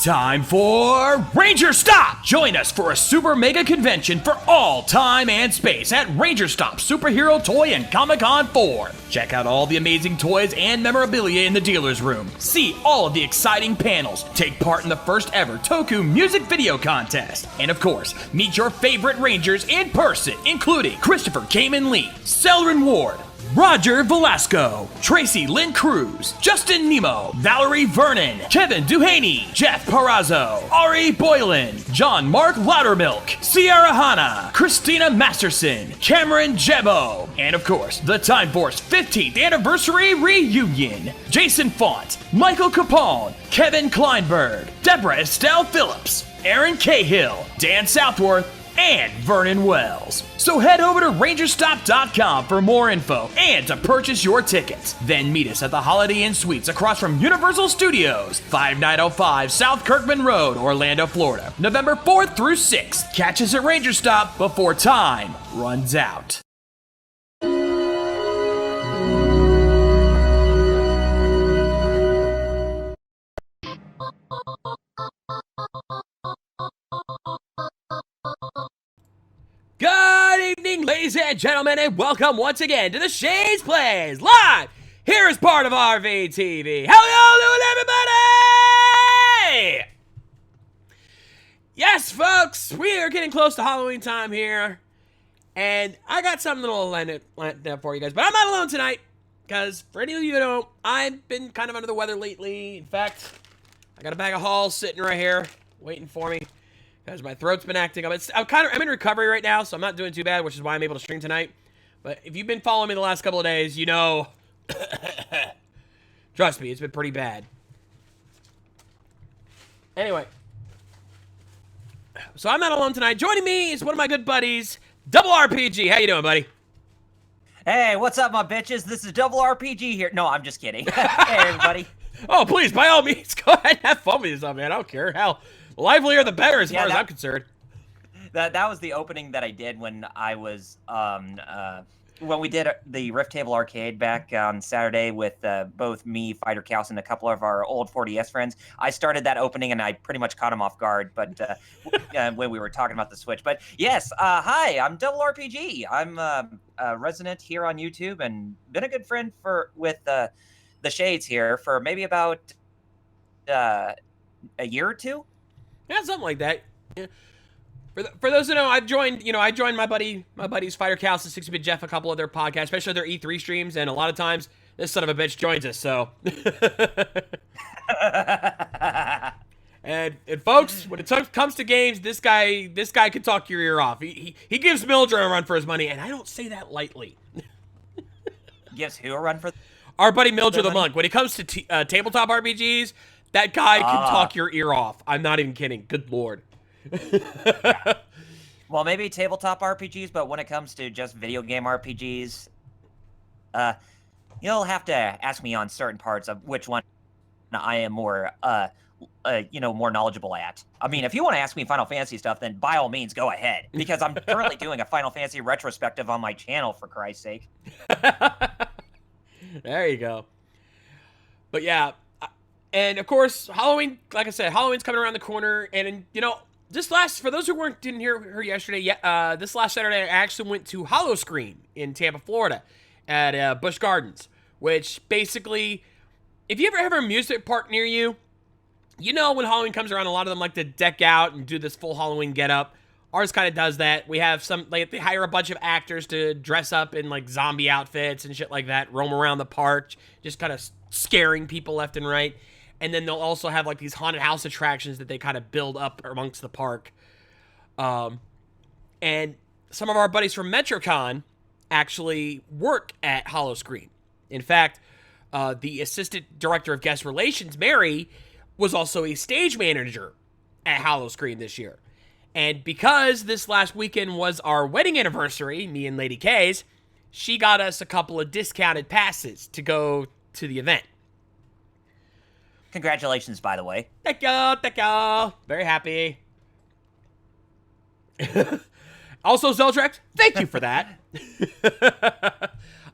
Time for Ranger Stop! Join us for a super mega convention for all time and space at Ranger Stop Superhero Toy and Comic-Con 4. Check out all the amazing toys and memorabilia in the dealer's room. See all of the exciting panels. Take part in the first ever Toku music video contest. And of course, meet your favorite Rangers in person, including Christopher Kamen Lee, Selrin Ward, Roger Velasco, Tracy Lynn Cruz, Justin Nemo, Valerie Vernon, Kevin Duhaney, Jeff Parazzo, Ari Boylan, John Mark Loudermilk, Sierra Hanna, Christina Masterson, Cameron Jebo, and of course, the Time Force 15th Anniversary Reunion. Jason Font, Michael Capone, Kevin Kleinberg, Deborah Estelle Phillips, Aaron Cahill, Dan Southworth, and Vernon Wells. So head over to rangerstop.com for more info and to purchase your tickets. Then meet us at the Holiday Inn Suites across from Universal Studios, 5905 South Kirkman Road, Orlando, Florida, November 4th through 6th. Catch us at Ranger Stop before time runs out. Good evening, ladies and gentlemen, and welcome once again to the Shades Plays Live. Here is part of RVTV. How y'all doing, everybody? Yes, folks, we are getting close to Halloween time here, and I got something little lined up for you guys. But I'm not alone tonight, because for any of you who don't, I've been kind of under the weather lately. In fact, I got a bag of Halls sitting right here, waiting for me. Because my throat's been acting up. I'm in recovery right now, so I'm not doing too bad, which is why I'm able to stream tonight. But if you've been following me the last couple of days, you know, trust me, it's been pretty bad. Anyway, so I'm not alone tonight. Joining me is one of my good buddies, Double RPG. How you doing, buddy? Hey, what's up, my bitches? This is Double RPG here. No, I'm just kidding. Hey, everybody. Oh, please, by all means, go ahead and have fun with yourself, man. I don't care. Hell, the livelier the better as far as I'm concerned. That was the opening that I did when I was when we did the Rift Table Arcade back on Saturday with both me, Fighter Chaos, and a couple of our old 4DS friends. I started that opening and I pretty much caught him off guard, but when we were talking about the Switch. But yes, hi, I'm Double RPG. I'm a resident here on YouTube and been a good friend with the Shades here for maybe about a year or two. Yeah, something like that. Yeah. For those who know, I joined my buddies Fighter Chaos and 60-Bit Jeff, a couple of their podcasts, especially their E3 streams, and a lot of times this son of a bitch joins us. So, and folks, when it comes to games, this guy can talk your ear off. He gives Mildred a run for his money, and I don't say that lightly. Gives who a run for? Our buddy Mildred the Monk. When it comes to tabletop RPGs. That guy can talk your ear off. I'm not even kidding. Good Lord. Well, maybe tabletop RPGs, but when it comes to just video game RPGs, you'll have to ask me on certain parts of which one I am more, more knowledgeable at. I mean, if you want to ask me Final Fantasy stuff, then by all means, go ahead. Because I'm currently doing a Final Fantasy retrospective on my channel, for Christ's sake. There you go. But yeah. And of course, Halloween, like I said, Halloween's coming around the corner. And, for those who didn't hear her yesterday, this last Saturday, I actually went to Hollowscreen in Tampa, Florida at Busch Gardens, which basically, if you ever have a amusement park near you, when Halloween comes around, a lot of them like to deck out and do this full Halloween get-up. Ours kind of does that. We have they hire a bunch of actors to dress up in, zombie outfits and shit like that, roam around the park, just kind of scaring people left and right. And then they'll also have, these haunted house attractions that they kind of build up amongst the park. And some of our buddies from MetroCon actually work at Hollowscreen. In fact, the assistant director of guest relations, Mary, was also a stage manager at Hollowscreen this year. And because this last weekend was our wedding anniversary, me and Lady K's, she got us a couple of discounted passes to go to the event. Congratulations, by the way. Thank you. Very happy. Also, Zeltrex, thank you for that.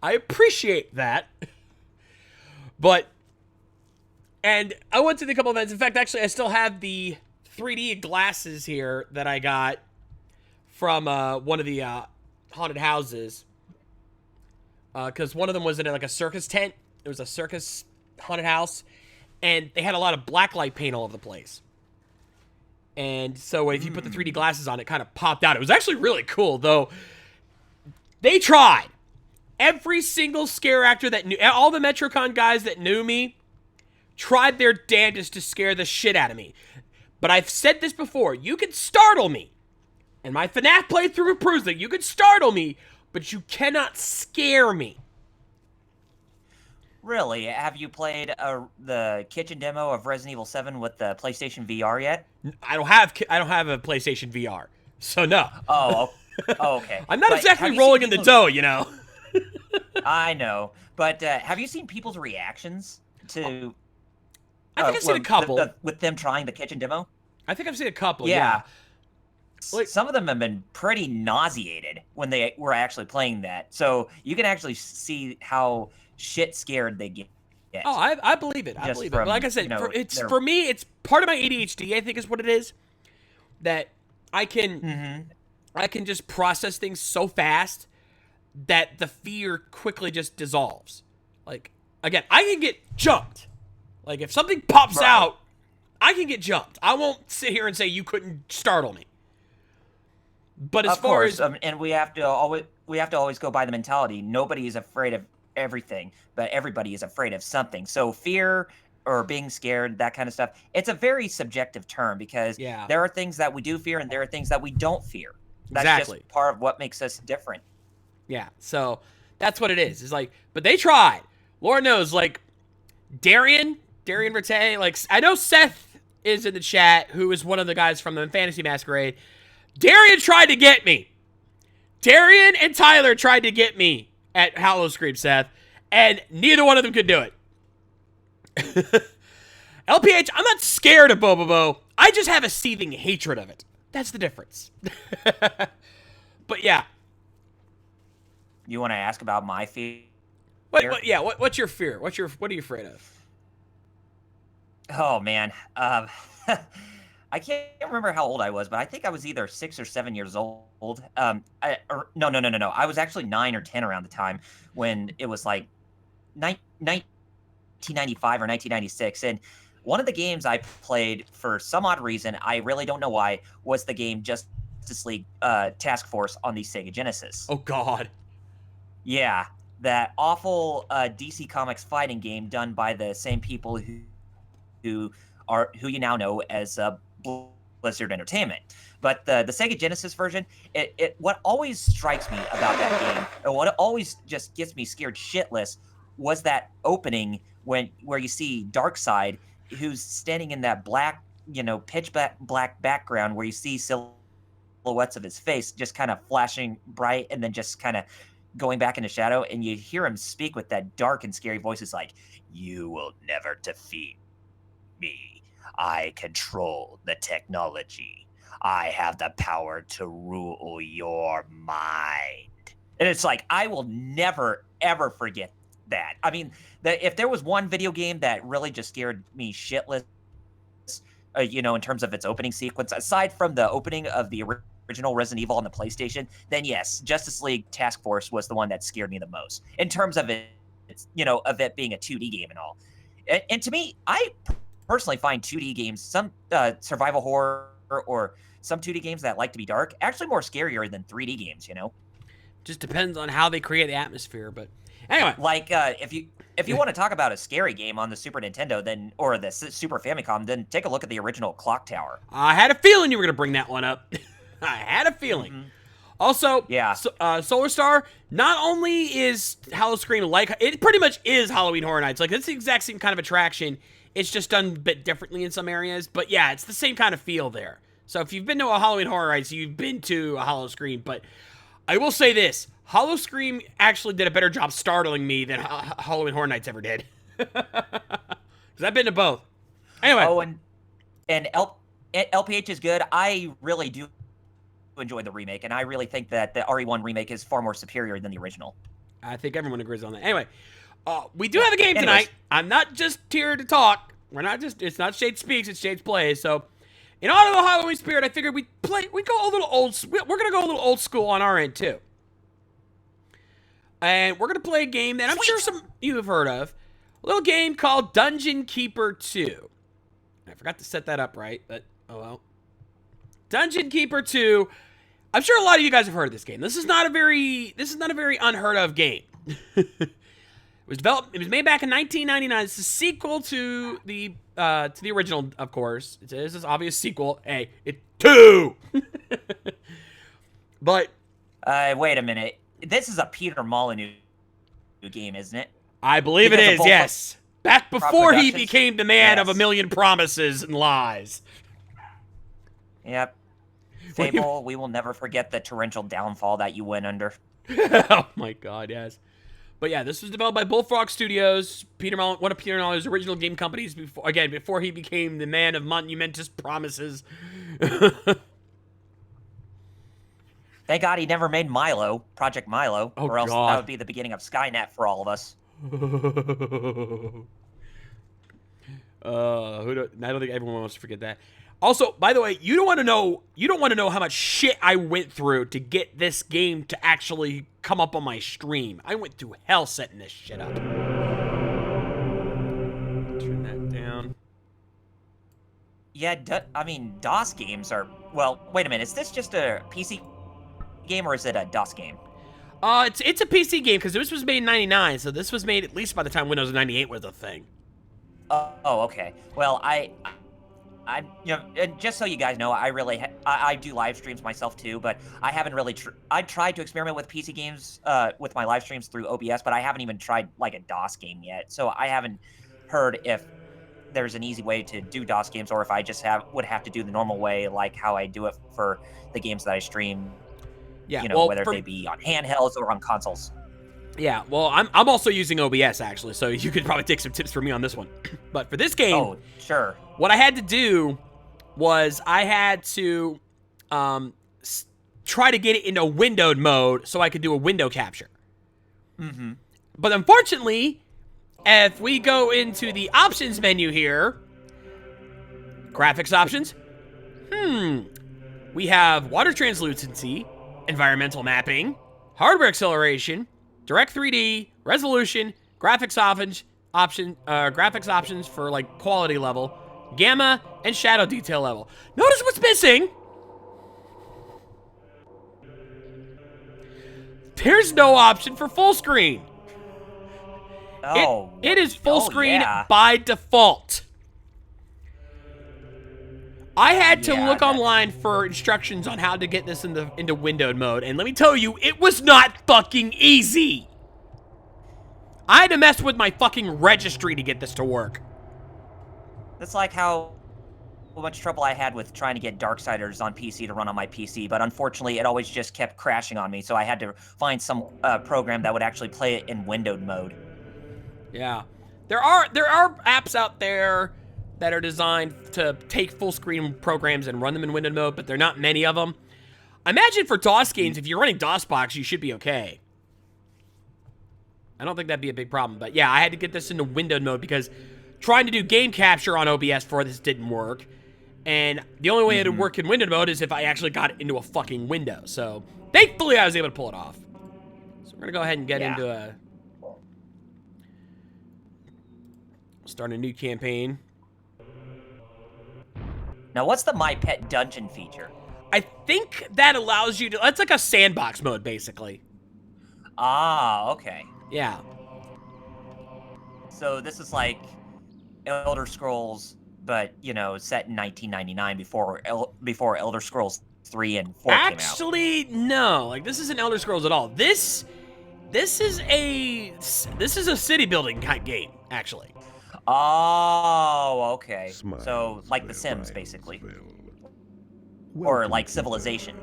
I appreciate that. But And I went to the couple events. In fact, actually, I still have the 3D glasses here that I got from one of the haunted houses. Because one of them was in like a circus tent. It was a circus haunted house. And they had a lot of blacklight paint all over the place. And so if you put the 3D glasses on, it kind of popped out. It was actually really cool, though. They tried. Every single scare actor that knew, all the Metrocon guys that knew me, tried their damnedest to scare the shit out of me. But I've said this before. You can startle me. And my FNAF playthrough proves that you can startle me, but you cannot scare me. Really? Have you played the kitchen demo of Resident Evil 7 with the PlayStation VR yet? I don't have a PlayStation VR, so no. Oh, okay. I'm not But exactly have you rolling seen in the people's- dough, you know. I know, but have you seen people's reactions to? I think I've seen a couple. With them trying the kitchen demo. I think I've seen a couple. Yeah. Like- Some of them have been pretty nauseated when they were actually playing that. So you can actually see how shit scared they get. Oh, I believe it. I Just believe it. from, Like I said, you know, for me, it's part of my ADHD. I think is what it is. That I can just process things so fast that the fear quickly just dissolves. Like again, I can get jumped. Like if something pops out, I can get jumped. I won't sit here and say you couldn't startle me. But as far as and we have to always go by the mentality. Nobody is afraid of everything, but everybody is afraid of something. So fear or being scared, that kind of stuff, it's a very subjective term because there are things that we do fear and there are things that we don't fear. That's just part of what makes us different. Yeah, so that's what it is. It's like, but they tried. Lord knows, like Darian Verte, like I know Seth is in the chat, who is one of the guys from the Fantasy Masquerade. Darian tried to get me. Darian and Tyler tried to get me at Hollowscream, Seth, and neither one of them could do it. LPH, I'm not scared of Bobobo. I just have a seething hatred of it. That's the difference. But yeah. You want to ask about my fear? What's your fear? What are you afraid of? Oh man. I can't remember how old I was, but I think I was either 6 or 7 years old. No. I was actually 9 or 10 around the time when it was like 1995 or 1996. And one of the games I played for some odd reason, I really don't know why, was the game Justice League Task Force on the Sega Genesis. Oh, God. Yeah, that awful DC Comics fighting game done by the same people who you now know as Blizzard Entertainment. But the Sega Genesis version, what always strikes me about that game, and what always just gets me scared shitless, was that opening where you see Darkseid, who's standing in that black, pitch black background where you see silhouettes of his face just kind of flashing bright and then just kind of going back into shadow, and you hear him speak with that dark and scary voice. It's like, "You will never defeat me. I control the technology. I have the power to rule your mind." And it's like, I will never, ever forget that. I mean, if there was one video game that really just scared me shitless, in terms of its opening sequence, aside from the opening of the original Resident Evil on the PlayStation, then yes, Justice League Task Force was the one that scared me the most in terms of it being a 2D game and all. And to me, I personally find 2D games, some survival horror or some 2D games that like to be dark, actually more scarier than 3D games. Just depends on how they create the atmosphere. But anyway, like if you want to talk about a scary game on the Super Nintendo, or the Super Famicom, then take a look at the original Clock Tower. I had a feeling you were going to bring that one up. I had a feeling. Mm-hmm. Also, Solar Star, not only is Hollowscream like, it pretty much is Halloween Horror Nights. Like, it's the exact same kind of attraction. It's just done a bit differently in some areas. But yeah, it's the same kind of feel there. So if you've been to a Halloween Horror Nights, you've been to a Hollowscream. But I will say this. Hollowscream actually did a better job startling me than Halloween Horror Nights ever did. Because I've been to both. Anyway. Oh, and LPH is good. I really do enjoy the remake, and I really think that the RE1 remake is far more superior than the original. I think everyone agrees on that. Anyway, we do have a game tonight. I'm not just here to talk. We're not just, it's not Shade Speaks, it's Shade's Plays. So, in honor of the Halloween spirit, I figured we go a little old, we're going to go a little old school on our end, too. And we're going to play a game that I'm sure some of you have heard of. A little game called Dungeon Keeper 2. I forgot to set that up right, but oh well. Dungeon Keeper 2. I'm sure a lot of you guys have heard of this game. This is not a very unheard of game. It was made back in 1999. It's a sequel to the original, of course. It is this obvious sequel. Hey, it's 2. But wait a minute. This is a Peter Molyneux game, isn't it? I believe it is. Yes. Back before he became the man of a million promises and lies. Yep. Fable, we will never forget the torrential downfall that you went under. Oh my god, yes. But yeah, this was developed by Bullfrog Studios, one of Peter Molyneux's original game companies before he became the man of monumentous promises. Thank God he never made Milo, Project Milo, or else that would be the beginning of Skynet for all of us. I don't think everyone wants to forget that. Also, by the way, you don't want to know how much shit I went through to get this game to actually come up on my stream. I went through hell setting this shit up. Turn that down. Yeah, I mean, DOS games are... Well, wait a minute. Is this just a PC game or is it a DOS game? It's a PC game because this was made in '99, so this was made at least by the time Windows 98 was a thing. Oh, okay. Well, I you know, and just so you guys know, I do live streams myself too, but I haven't really. I tried to experiment with PC games with my live streams through OBS, but I haven't even tried like a DOS game yet. So I haven't heard if there's an easy way to do DOS games, or if I just would have to do the normal way, like how I do it for the games that I stream. Yeah, you know, whether they be on handhelds or on consoles. Yeah, well, I'm also using OBS, actually, so you could probably take some tips from me on this one. But for this game... Oh, sure. What I had to do was I had to try to get it into windowed mode so I could do a window capture. Mm-hmm. But unfortunately, if we go into the options menu here... Graphics options. We have water translucency, environmental mapping, hardware acceleration, direct 3D, resolution, graphics options for like quality level, gamma, and shadow detail level. Notice what's missing. There's no option for full screen. Oh, it is full screen by default. I had to look online for instructions on how to get this into windowed mode, and let me tell you, it was not fucking easy. I had to mess with my fucking registry to get this to work. That's like how much trouble I had with trying to get Darksiders on PC to run on my PC, but unfortunately it always just kept crashing on me, so I had to find some program that would actually play it in windowed mode. Yeah. There are apps out there that are designed to take full screen programs and run them in windowed mode, but there are not many of them. I imagine for DOS games, if you're running DOSBox, you should be okay. I don't think that'd be a big problem, but yeah, I had to get this into windowed mode because trying to do game capture on OBS for this didn't work, and the only way it would work in windowed mode is if I actually got it into a fucking window, so thankfully I was able to pull it off. So we're gonna go ahead and get into a... Start a new campaign. Now, what's the My Pet Dungeon feature? I think that allows you to... That's like a sandbox mode, basically. Ah, okay. Yeah. So this is like Elder Scrolls, but, you know, set in 1999 before Elder Scrolls 3 and 4 came out. Actually, no. Like, this isn't Elder Scrolls at all. This is a city building kind of game, actually. Oh, okay. So, like The Sims, basically. Or like Civilization.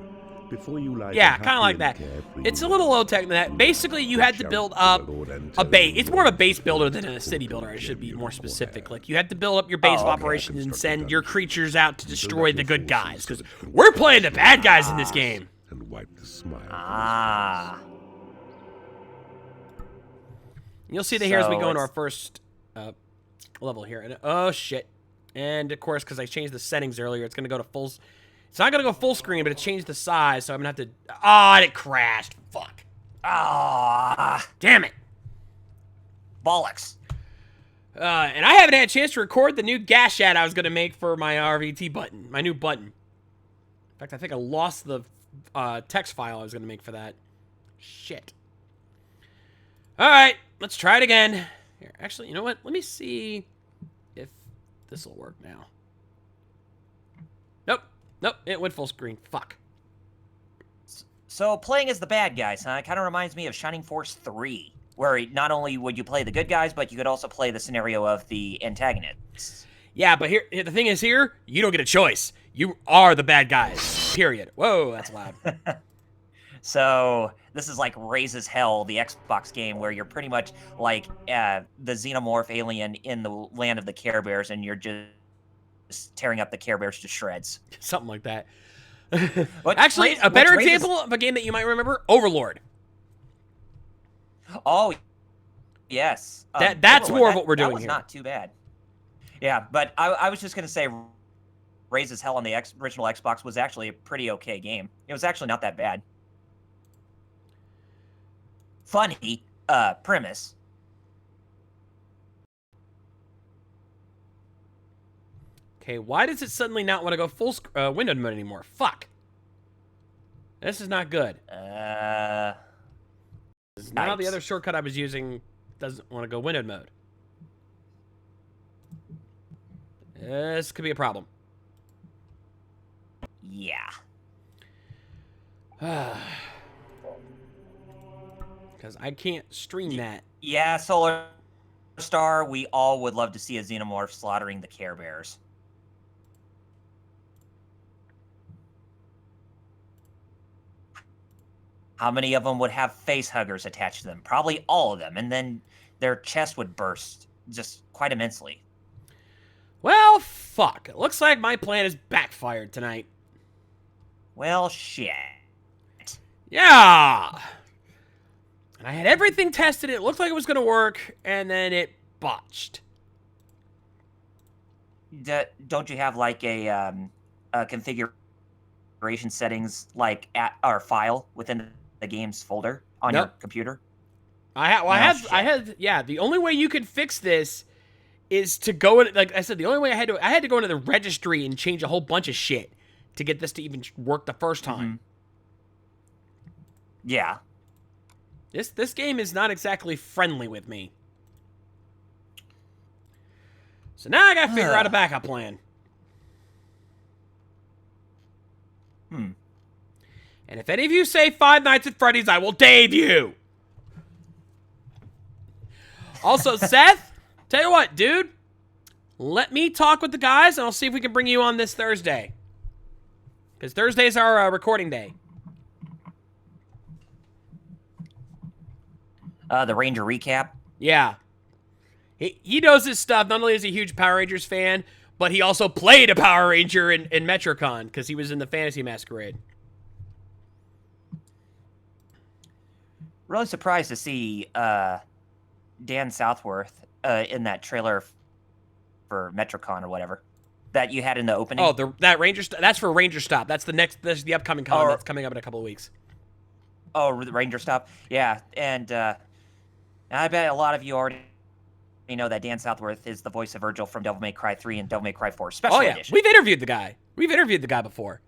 Yeah, kind of like that. It's a little low-tech than that. Basically, you had to build up a base. It's more of a base builder than a city builder, I should be more specific. Like, you had to build up your base of operations and send your creatures out to destroy the good guys. Because we're playing the bad guys in this game. Ah. You'll see that here as we go into our first... level here. And, oh, shit. And, of course, because I changed the settings earlier, it's going to go to full... It's not going to go full screen, but it changed the size, so I'm going to have to... Oh, and it crashed. Fuck. Ah, Damn it. bollocks. And I haven't had a chance to record the new gash ad I was going to make for my RVT button. My new button. In fact, I think I lost the text file I was going to make for that. Shit. All right, let's try it again. Here, actually, you know what? Let me see if this will work now. Nope, it went full screen. Fuck. So playing as the bad guys, huh? It kind of reminds me of Shining Force 3, where not only would you play the good guys, but you could also play the scenario of the antagonists. Yeah, but here the thing is here, you don't get a choice. You are the bad guys. Period. Whoa, that's loud. So this is like Raises Hell, the Xbox game, where you're pretty much like the xenomorph alien in the land of the Care Bears, and you're just tearing up the Care Bears to shreds. Something like that. Actually, a better example of a game that you might remember, Overlord. Oh, yes. That's more of what we're doing here. That was here. not too bad. Yeah, but I was just going to say Raises Hell on the original Xbox was actually a pretty okay game. It was actually not that bad. Funny premise. Okay, why does it suddenly not want to go full windowed mode anymore? Fuck. This is not good. Now the other shortcut I was using doesn't want to go windowed mode. This could be a problem. Yeah. Because I can't stream that. Yeah, Solar Star, we all would love to see a xenomorph slaughtering the Care Bears. How many of them would have face huggers attached to them? Probably all of them, and then their chest would burst just quite immensely. Well, fuck. It looks like my plan is backfired tonight. Well, shit. Yeah! And I had everything tested. It looked like it was going to work, and then it botched. Don't you have, like, a configuration settings, like, or file within the game's folder on your computer? I had, yeah, the only way you could fix this is to go in, like I said, the only way I had to go into the registry and change a whole bunch of shit to get this to even work the first time. Mm-hmm. Yeah. This game is not exactly friendly with me. So now I gotta figure out a backup plan. And if any of you say Five Nights at Freddy's, I will Dave you! Also, Seth, tell you what, dude. Let me talk with the guys, and I'll see if we can bring you on this Thursday. Because Thursday's our recording day. The Ranger recap? Yeah. He knows his stuff. Not only is he a huge Power Rangers fan, but he also played a Power Ranger in Metrocon, because he was in the Fantasy Masquerade. Really surprised to see Dan Southworth in that trailer for Metrocon or whatever that you had in the opening. Oh, that Ranger that's for Ranger Stop. That's the upcoming con that's coming up in a couple of weeks. Oh, the Ranger Stop. Yeah, and I bet a lot of you already know that Dan Southworth is the voice of Virgil from Devil May Cry 3 and Devil May Cry 4 Special Edition. We've interviewed the guy. Before.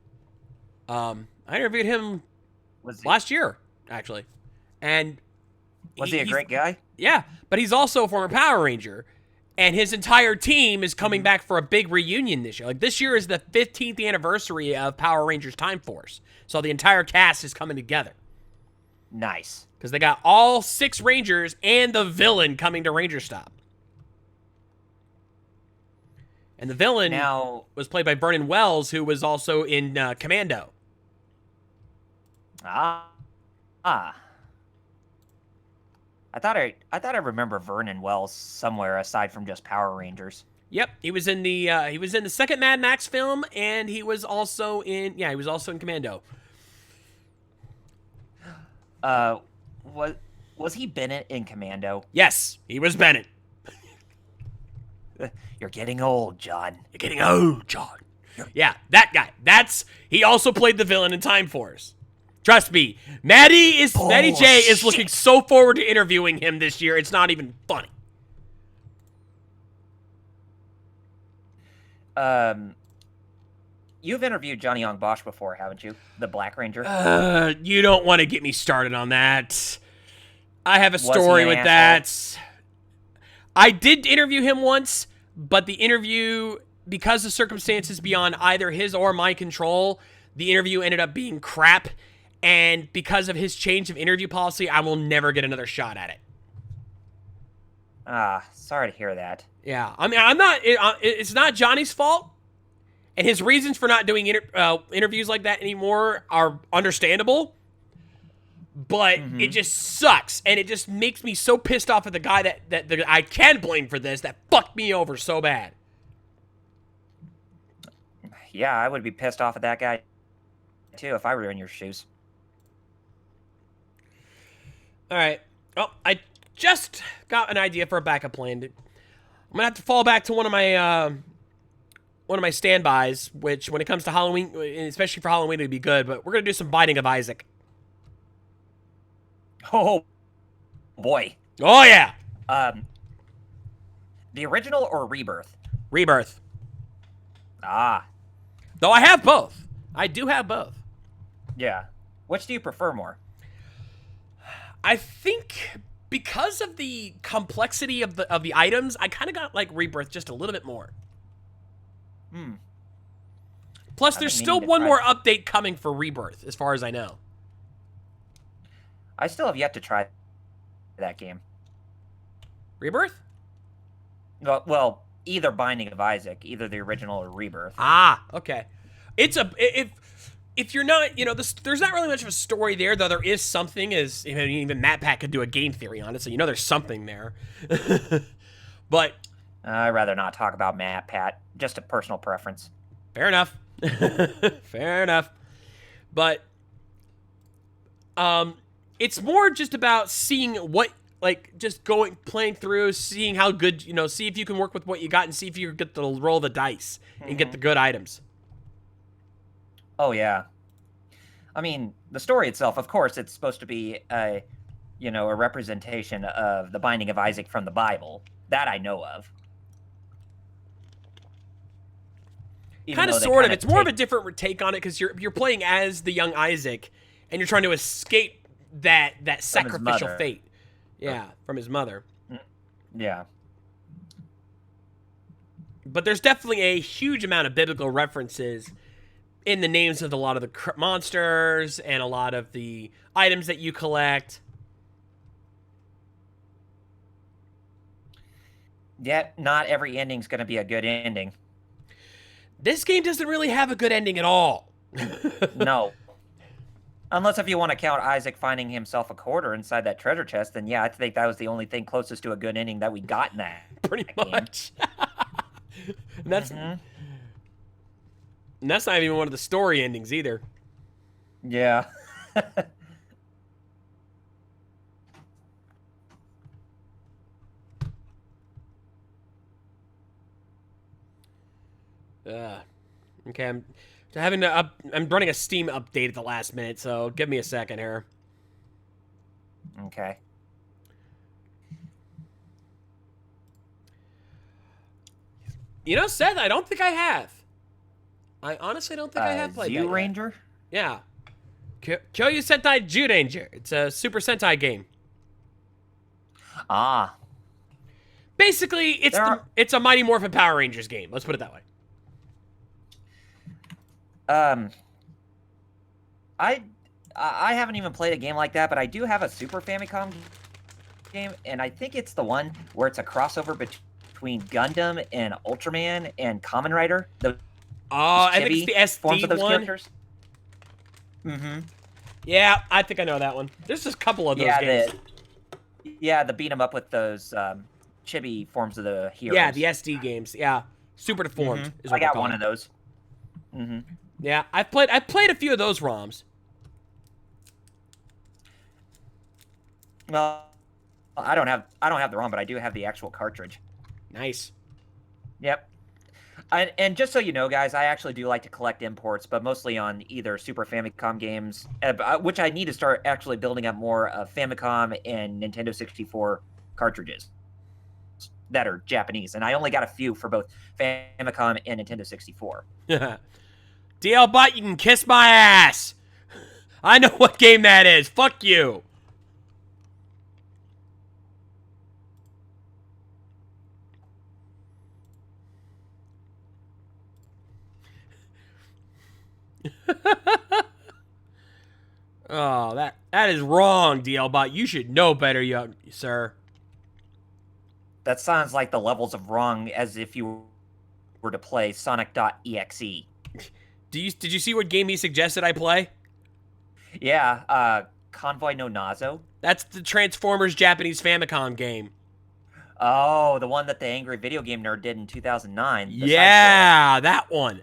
I interviewed him last year, actually. And was he a great guy? Yeah, but he's also a former Power Ranger, and his entire team is coming back for a big reunion this year. Like, this year is the 15th anniversary of Power Rangers Time Force, so the entire cast is coming together. Nice. Because they got all 6 Rangers and the villain coming to Ranger Stop. And the villain was played by Vernon Wells, who was also in Commando. I thought I remember Vernon Wells somewhere aside from just Power Rangers. Yep, he was in the second Mad Max film, and he was also in Commando. Was he Bennett in Commando? Yes, he was Bennett. You're getting old, John. You're getting old, John. Yeah, that guy. He also played the villain in Time Force. Trust me, Maddie J is looking so forward to interviewing him this year. It's not even funny. You've interviewed Johnny Young Bosch before, haven't you? The Black Ranger. You don't want to get me started on that. I have a story with that. I did interview him once, but the interview, because of circumstances beyond either his or my control, the interview ended up being crap. And because of his change of interview policy, I will never get another shot at it. Sorry to hear that. Yeah, I mean, it's not Johnny's fault. And his reasons for not doing interviews like that anymore are understandable. But it just sucks. And it just makes me so pissed off at the guy that I can blame for this that fucked me over so bad. Yeah, I would be pissed off at that guy, too, if I were in your shoes. All right. Well, I just got an idea for a backup plan. I'm going to have to fall back to one of my standbys, which when it comes to Halloween, especially for Halloween, would be good. But we're going to do some Binding of Isaac. Oh, boy. Oh, yeah. The original or Rebirth? Rebirth. Ah. Though I have both. I do have both. Yeah. Which do you prefer more? I think because of the complexity of the items, I kind of got like Rebirth just a little bit more. Plus, there's still one more update coming for Rebirth, as far as I know. I still have yet to try that game. Rebirth? Well, either Binding of Isaac, either the original or Rebirth. Ah, okay. If you're not, there's not really much of a story there, though there is something, as even Matt Pat could do a game theory on it, so there's something there. But I'd rather not talk about Matt Pat. Just a personal preference. Fair enough. Fair enough. But it's more just about seeing what, just playing through, seeing how good, see if you can work with what you got and see if you get to roll the dice and get the good items. Oh, yeah. I mean, the story itself, of course, it's supposed to be a representation of the Binding of Isaac from the Bible. That I know of. Kind of, sort of. It's more of a different take on it because you're playing as the young Isaac, and you're trying to escape that sacrificial fate. Yeah, from his mother. Yeah. But there's definitely a huge amount of biblical references in the names of a lot of the monsters and a lot of the items that you collect. Yet, not every ending's going to be a good ending. This game doesn't really have a good ending at all. No. Unless if you want to count Isaac finding himself a quarter inside that treasure chest, then yeah, I think that was the only thing closest to a good ending that we got in that. Pretty much. And that's not even one of the story endings either. Yeah. Okay, I'm running a Steam update at the last minute, so give me a second here. Okay. Seth, I don't think I have. I honestly don't think I have played that yet. Ranger? Yeah. Kyoryu Sentai Zyuranger. It's a Super Sentai game. Ah. Basically, it's a Mighty Morphin Power Rangers game. Let's put it that way. I haven't even played a game like that, but I do have a Super Famicom game, and I think it's the one where it's a crossover between Gundam and Ultraman and Kamen Rider. I think it's the SD forms of those one. characters. Mm-hmm. Yeah, I think I know that one. There's just a couple of those games. The beat 'em up with those chibi forms of the heroes. Yeah, the SD games. Yeah, Super Deformed. Is what I got one of those. Mm-hmm. Yeah, I've played a few of those ROMs. Well, I don't have the ROM, but I do have the actual cartridge. Nice. Yep. And just so you know, guys, I actually do like to collect imports, but mostly on either Super Famicom games, which I need to start actually building up more of Famicom and Nintendo 64 cartridges that are Japanese. And I only got a few for both Famicom and Nintendo 64. DL Bot, you can kiss my ass. I know what game that is. Fuck you. Oh, that is wrong, DL Bot. You should know better, young sir. That sounds like the levels of wrong as if you were to play Sonic.exe. Did you see what game he suggested I play? Yeah, Convoy no Nazo. That's the Transformers Japanese Famicom game. Oh, the one that the Angry Video Game Nerd did in 2009. Yeah, that one.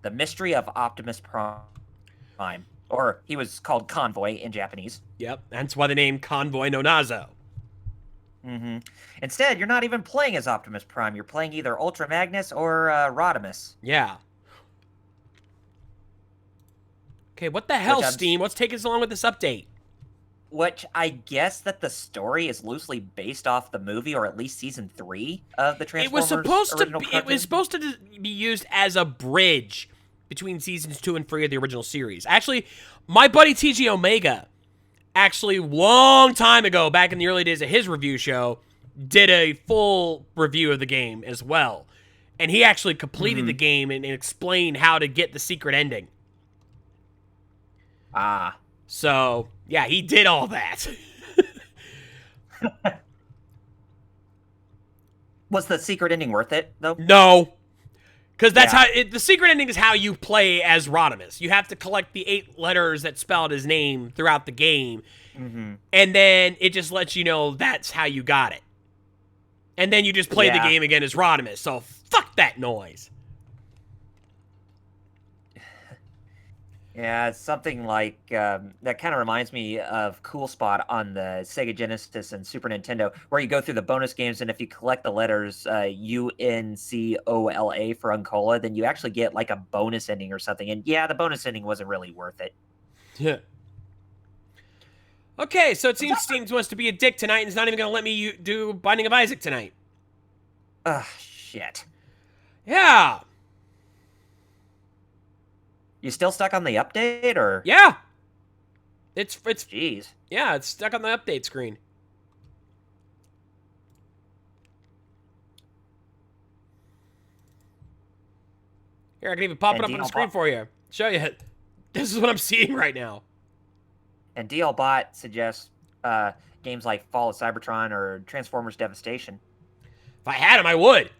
The Mystery of Optimus Prime. Or he was called Convoy in Japanese. Yep, that's why the name Convoy no Nazo. Mm-hmm. Instead, you're not even playing as Optimus Prime. You're playing either Ultra Magnus or Rodimus. Yeah. Okay, what the hell, Steam? What's taking so long with this update? Which I guess that the story is loosely based off the movie, or at least season 3 of the Transformers. It was supposed to be used as a bridge between seasons 2 and 3 of the original series. Actually, my buddy TG Omega, actually, long time ago, back in the early days of his review show, did a full review of the game as well. And he actually completed the game and explained how to get the secret ending. Ah. So, yeah, he did all that. Was the secret ending worth it, though? No. Because that's how the secret ending is how you play as Rodimus. You have to collect the 8 letters that spell out his name throughout the game. Mm-hmm. And then it just lets you know that's how you got it. And then you just play the game again as Rodimus. So fuck that noise. Yeah, it's something like, that kind of reminds me of Cool Spot on the Sega Genesis and Super Nintendo, where you go through the bonus games, and if you collect the letters UNCOLA for Uncola, then you actually get like a bonus ending or something. And yeah, the bonus ending wasn't really worth it. Yeah. Okay, so it seems Steam wants to be a dick tonight and is not even going to let me do Binding of Isaac tonight. Ugh, shit. Yeah. You still stuck on the update, or? Yeah. It's Jeez. Yeah, it's stuck on the update screen. Here, I can even pop it up on the screen for you. Show you. This is what I'm seeing right now. And DLBot suggests games like Fall of Cybertron or Transformers Devastation. If I had them, I would.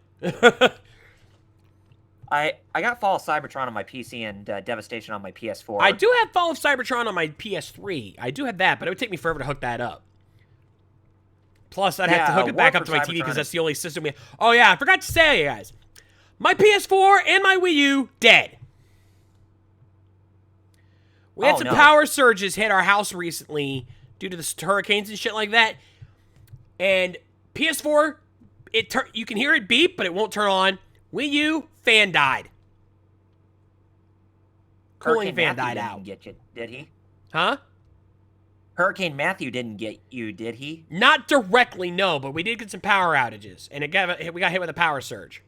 I got Fall of Cybertron on my PC and Devastation on my PS4. I do have Fall of Cybertron on my PS3. I do have that, but it would take me forever to hook that up. Plus, I'd have to hook it back up to my TV because that's the only system we have. Oh, yeah, I forgot to say, guys. My PS4 and my Wii U, dead. We had some power surges hit our house recently due to the hurricanes and shit like that. And PS4, you can hear it beep, but it won't turn on. Wii U, fan died. Cooling fan died out. Didn't get you, did he? Huh? Hurricane Matthew didn't get you, did he? Not directly, no, but we did get some power outages, and we got hit with a power surge.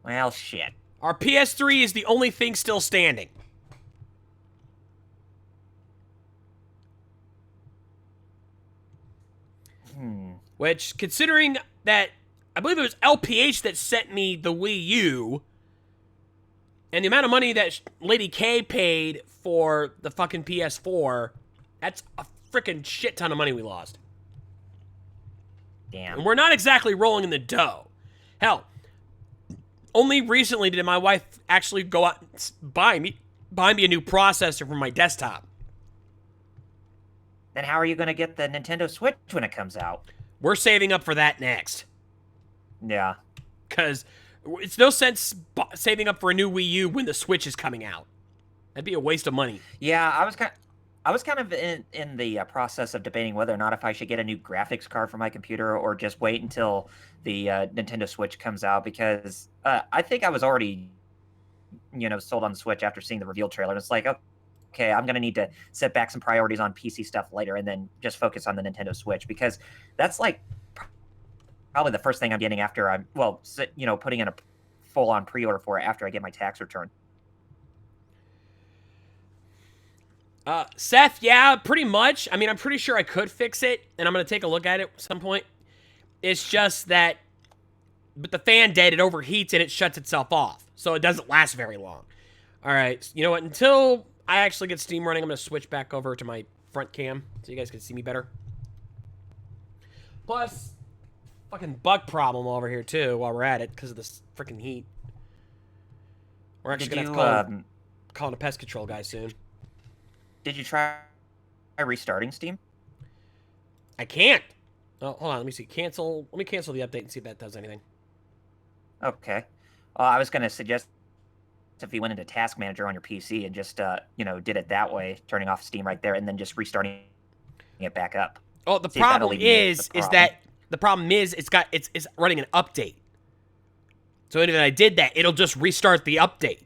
Well, shit. Our PS3 is the only thing still standing. Which, considering that, I believe it was LPH that sent me the Wii U, and the amount of money that Lady K paid for the fucking PS4, that's a freaking shit ton of money we lost. Damn. And we're not exactly rolling in the dough. Hell, only recently did my wife actually go out and buy me a new processor for my desktop. Then how are you going to get the Nintendo Switch when it comes out? We're saving up for that next. Yeah. Because it's no sense saving up for a new Wii U when the Switch is coming out. That'd be a waste of money. Yeah, I was kind of in the process of debating whether or not if I should get a new graphics card for my computer or just wait until the Nintendo Switch comes out, because I think I was already, sold on the Switch after seeing the reveal trailer. And it's like, okay, I'm going to need to set back some priorities on PC stuff later and then just focus on the Nintendo Switch, because that's like probably the first thing I'm getting after putting in a full-on pre-order for it after I get my tax return. Seth, yeah, pretty much. I mean, I'm pretty sure I could fix it, and I'm going to take a look at it at some point. It's just that with the fan dead, it overheats and it shuts itself off, so it doesn't last very long. All right, you know what? Until I actually get Steam running, I'm going to switch back over to my front cam so you guys can see me better. Plus, fucking bug problem over here, too, while we're at it, because of this freaking heat. We're actually going to have to call in a pest control guy soon. Did you try restarting Steam? I can't. Oh, hold on. Let me see. Cancel. Let me cancel the update and see if that does anything. Okay. I was going to suggest if you went into Task Manager on your PC and just, did it that way, turning off Steam right there, and then just restarting it back up. Oh, the problem is it's running an update. So if I did that, it'll just restart the update.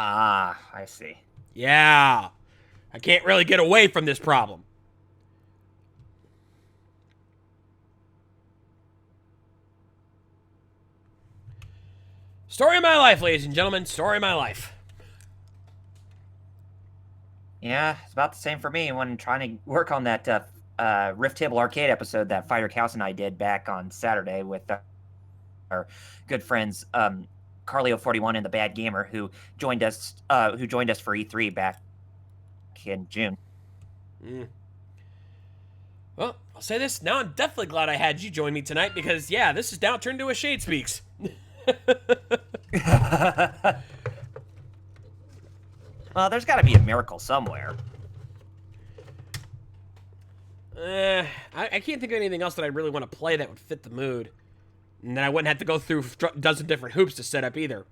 Ah, I see. Yeah. I can't really get away from this problem. Story of my life, ladies and gentlemen. Story of my life. Yeah, it's about the same for me when trying to work on that Rift Table Arcade episode that Fighter Cows and I did back on Saturday with our good friends Carlio41 and the Bad Gamer, who joined us for E3 back in June. Well, I'll say this. Now I'm definitely glad I had you join me tonight, because, yeah, this is now turned to a Shade Speaks. Well, there's got to be a miracle somewhere. I can't think of anything else that I really want to play that would fit the mood. And then I wouldn't have to go through a dozen different hoops to set up either.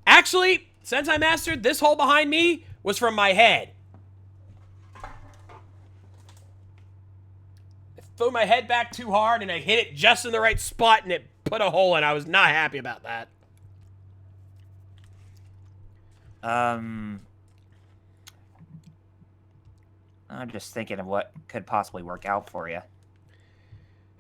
Actually, since I mastered, this hole behind me was from my head. I threw my head back too hard and I hit it just in the right spot and it put a hole in. I was not happy about that. I'm just thinking of what could possibly work out for you.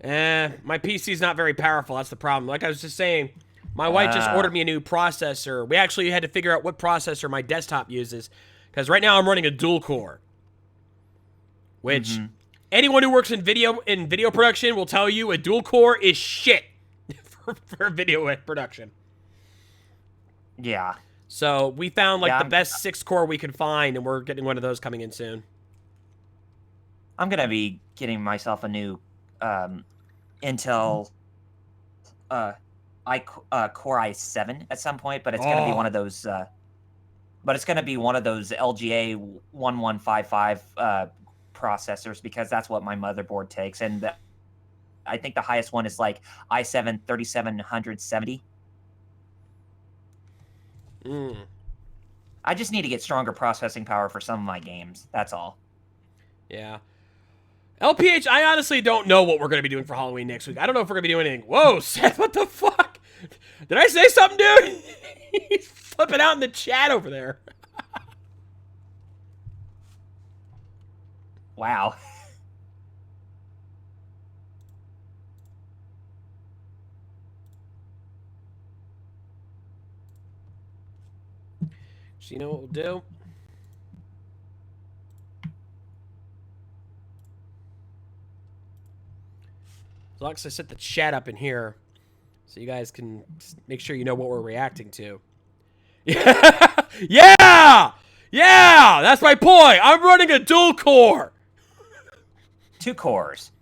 My PC's not very powerful. That's the problem. Like I was just saying, my wife just ordered me a new processor. We actually had to figure out what processor my desktop uses, because right now I'm running a dual core, which anyone who works in video production will tell you a dual core is shit for video production. Yeah. So we found the best 6-core we could find, and we're getting one of those coming in soon. I'm gonna be getting myself a new Intel Core i7 at some point, but it's gonna be one of those. But it's gonna be one of those LGA 1155 processors, because that's what my motherboard takes, and I think the highest one is like i7 3770. I just need to get stronger processing power for some of my games. That's all. Yeah. LPH, I honestly don't know what we're going to be doing for Halloween next week. I don't know if we're going to be doing anything. Whoa, Seth, what the fuck? Did I say something, dude? He's flipping out in the chat over there. Wow. So you know what we'll do? As long as I set the chat up in here, so you guys can make sure you know what we're reacting to. Yeah! Yeah! That's my point! I'm running a dual core! 2 cores.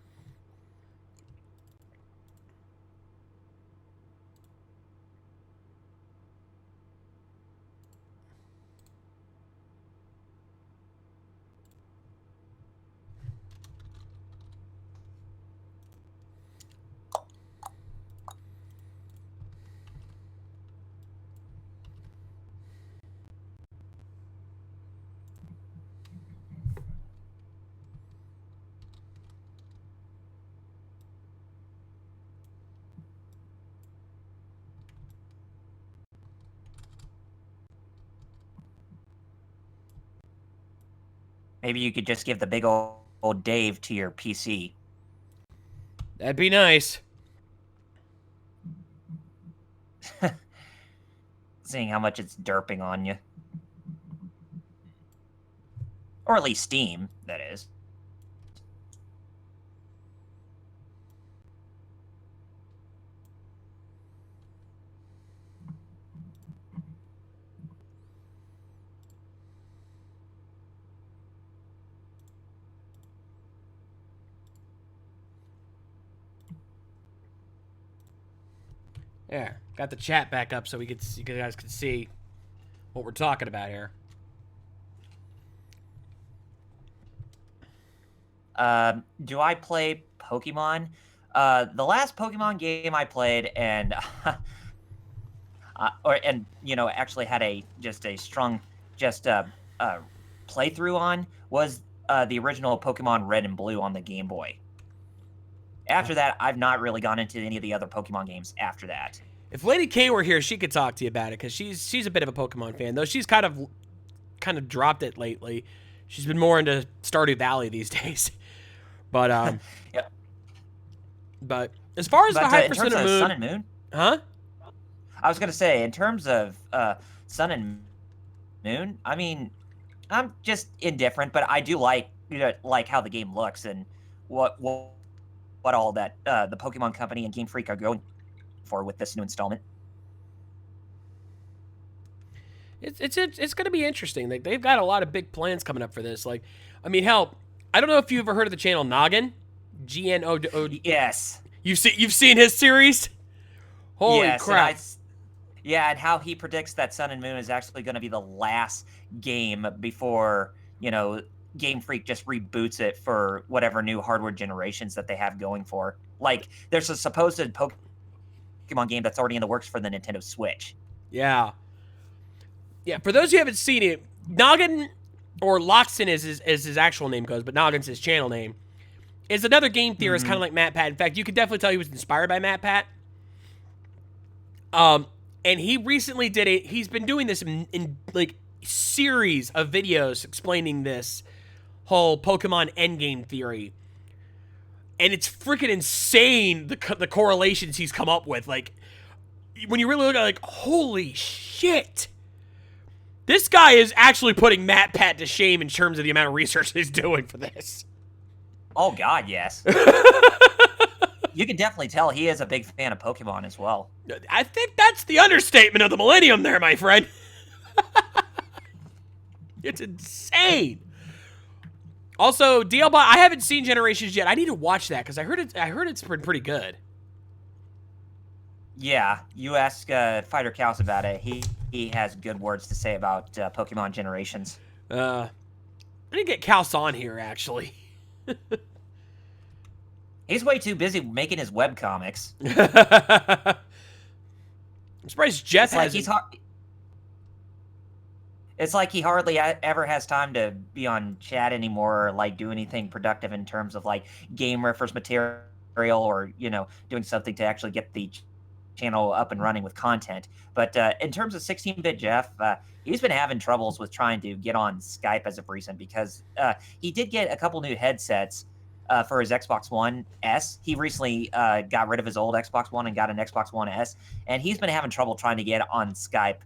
Maybe you could just give the big old Dave to your PC. That'd be nice. Seeing how much it's derping on you. Or at least Steam, that is. There, got the chat back up so you guys can see what we're talking about here. Do I play Pokemon? The last Pokemon game I played, and actually had a strong playthrough on was the original Pokemon Red and Blue on the Game Boy. After that, I've not really gone into any of the other Pokemon games after that. If Lady K were here, she could talk to you about it because she's a bit of a Pokemon fan, though she's kind of dropped it lately. She's been more into Stardew Valley these days. But yeah. But as far as the Hyper Sun and Moon, huh? I was gonna say, in terms of Sun and Moon, I mean, I'm just indifferent, but I do like how the game looks and what all that the Pokemon Company and Game Freak are going for with this new installment. It's going to be interesting. Like, they've got a lot of big plans coming up for this. Like, I mean, hell, I don't know if you've ever heard of the channel Noggin, GNO. Yes. You've seen his series. Holy crap! And how he predicts that Sun and Moon is actually going to be the last game before Game Freak just reboots it for whatever new hardware generations that they have going for. Like, there's a supposed Pokemon game that's already in the works for the Nintendo Switch. Yeah. Yeah, for those who haven't seen it, Noggin, or Loxton as his actual name goes, but Noggin's his channel name, is another game theorist, kind of like Matt Pat. In fact, you could definitely tell he was inspired by Matt Pat. And he recently he's been doing this in like series of videos explaining this whole Pokemon endgame theory. And it's freaking insane, the correlations he's come up with. Like, when you really look at it, like, holy shit. This guy is actually putting Matt Pat to shame in terms of the amount of research he's doing for this. Oh, God, yes. You can definitely tell he is a big fan of Pokemon as well. I think that's the understatement of the millennium there, my friend. It's insane. Also, DLBot, I haven't seen Generations yet. I need to watch that because I heard it's pretty good. Yeah, you ask Fighter Chaos about it. He has good words to say about Pokemon Generations. I need to get Chaos on here, actually. He's way too busy making his webcomics. I'm surprised Jeff has. It's like he hardly ever has time to be on chat anymore, or like do anything productive in terms of like game reference material, or doing something to actually get the channel up and running with content. But in terms of 16-bit Jeff, he's been having troubles with trying to get on Skype as of recent, because he did get a couple new headsets for his Xbox One S. He recently got rid of his old Xbox One and got an Xbox One S, and he's been having trouble trying to get on Skype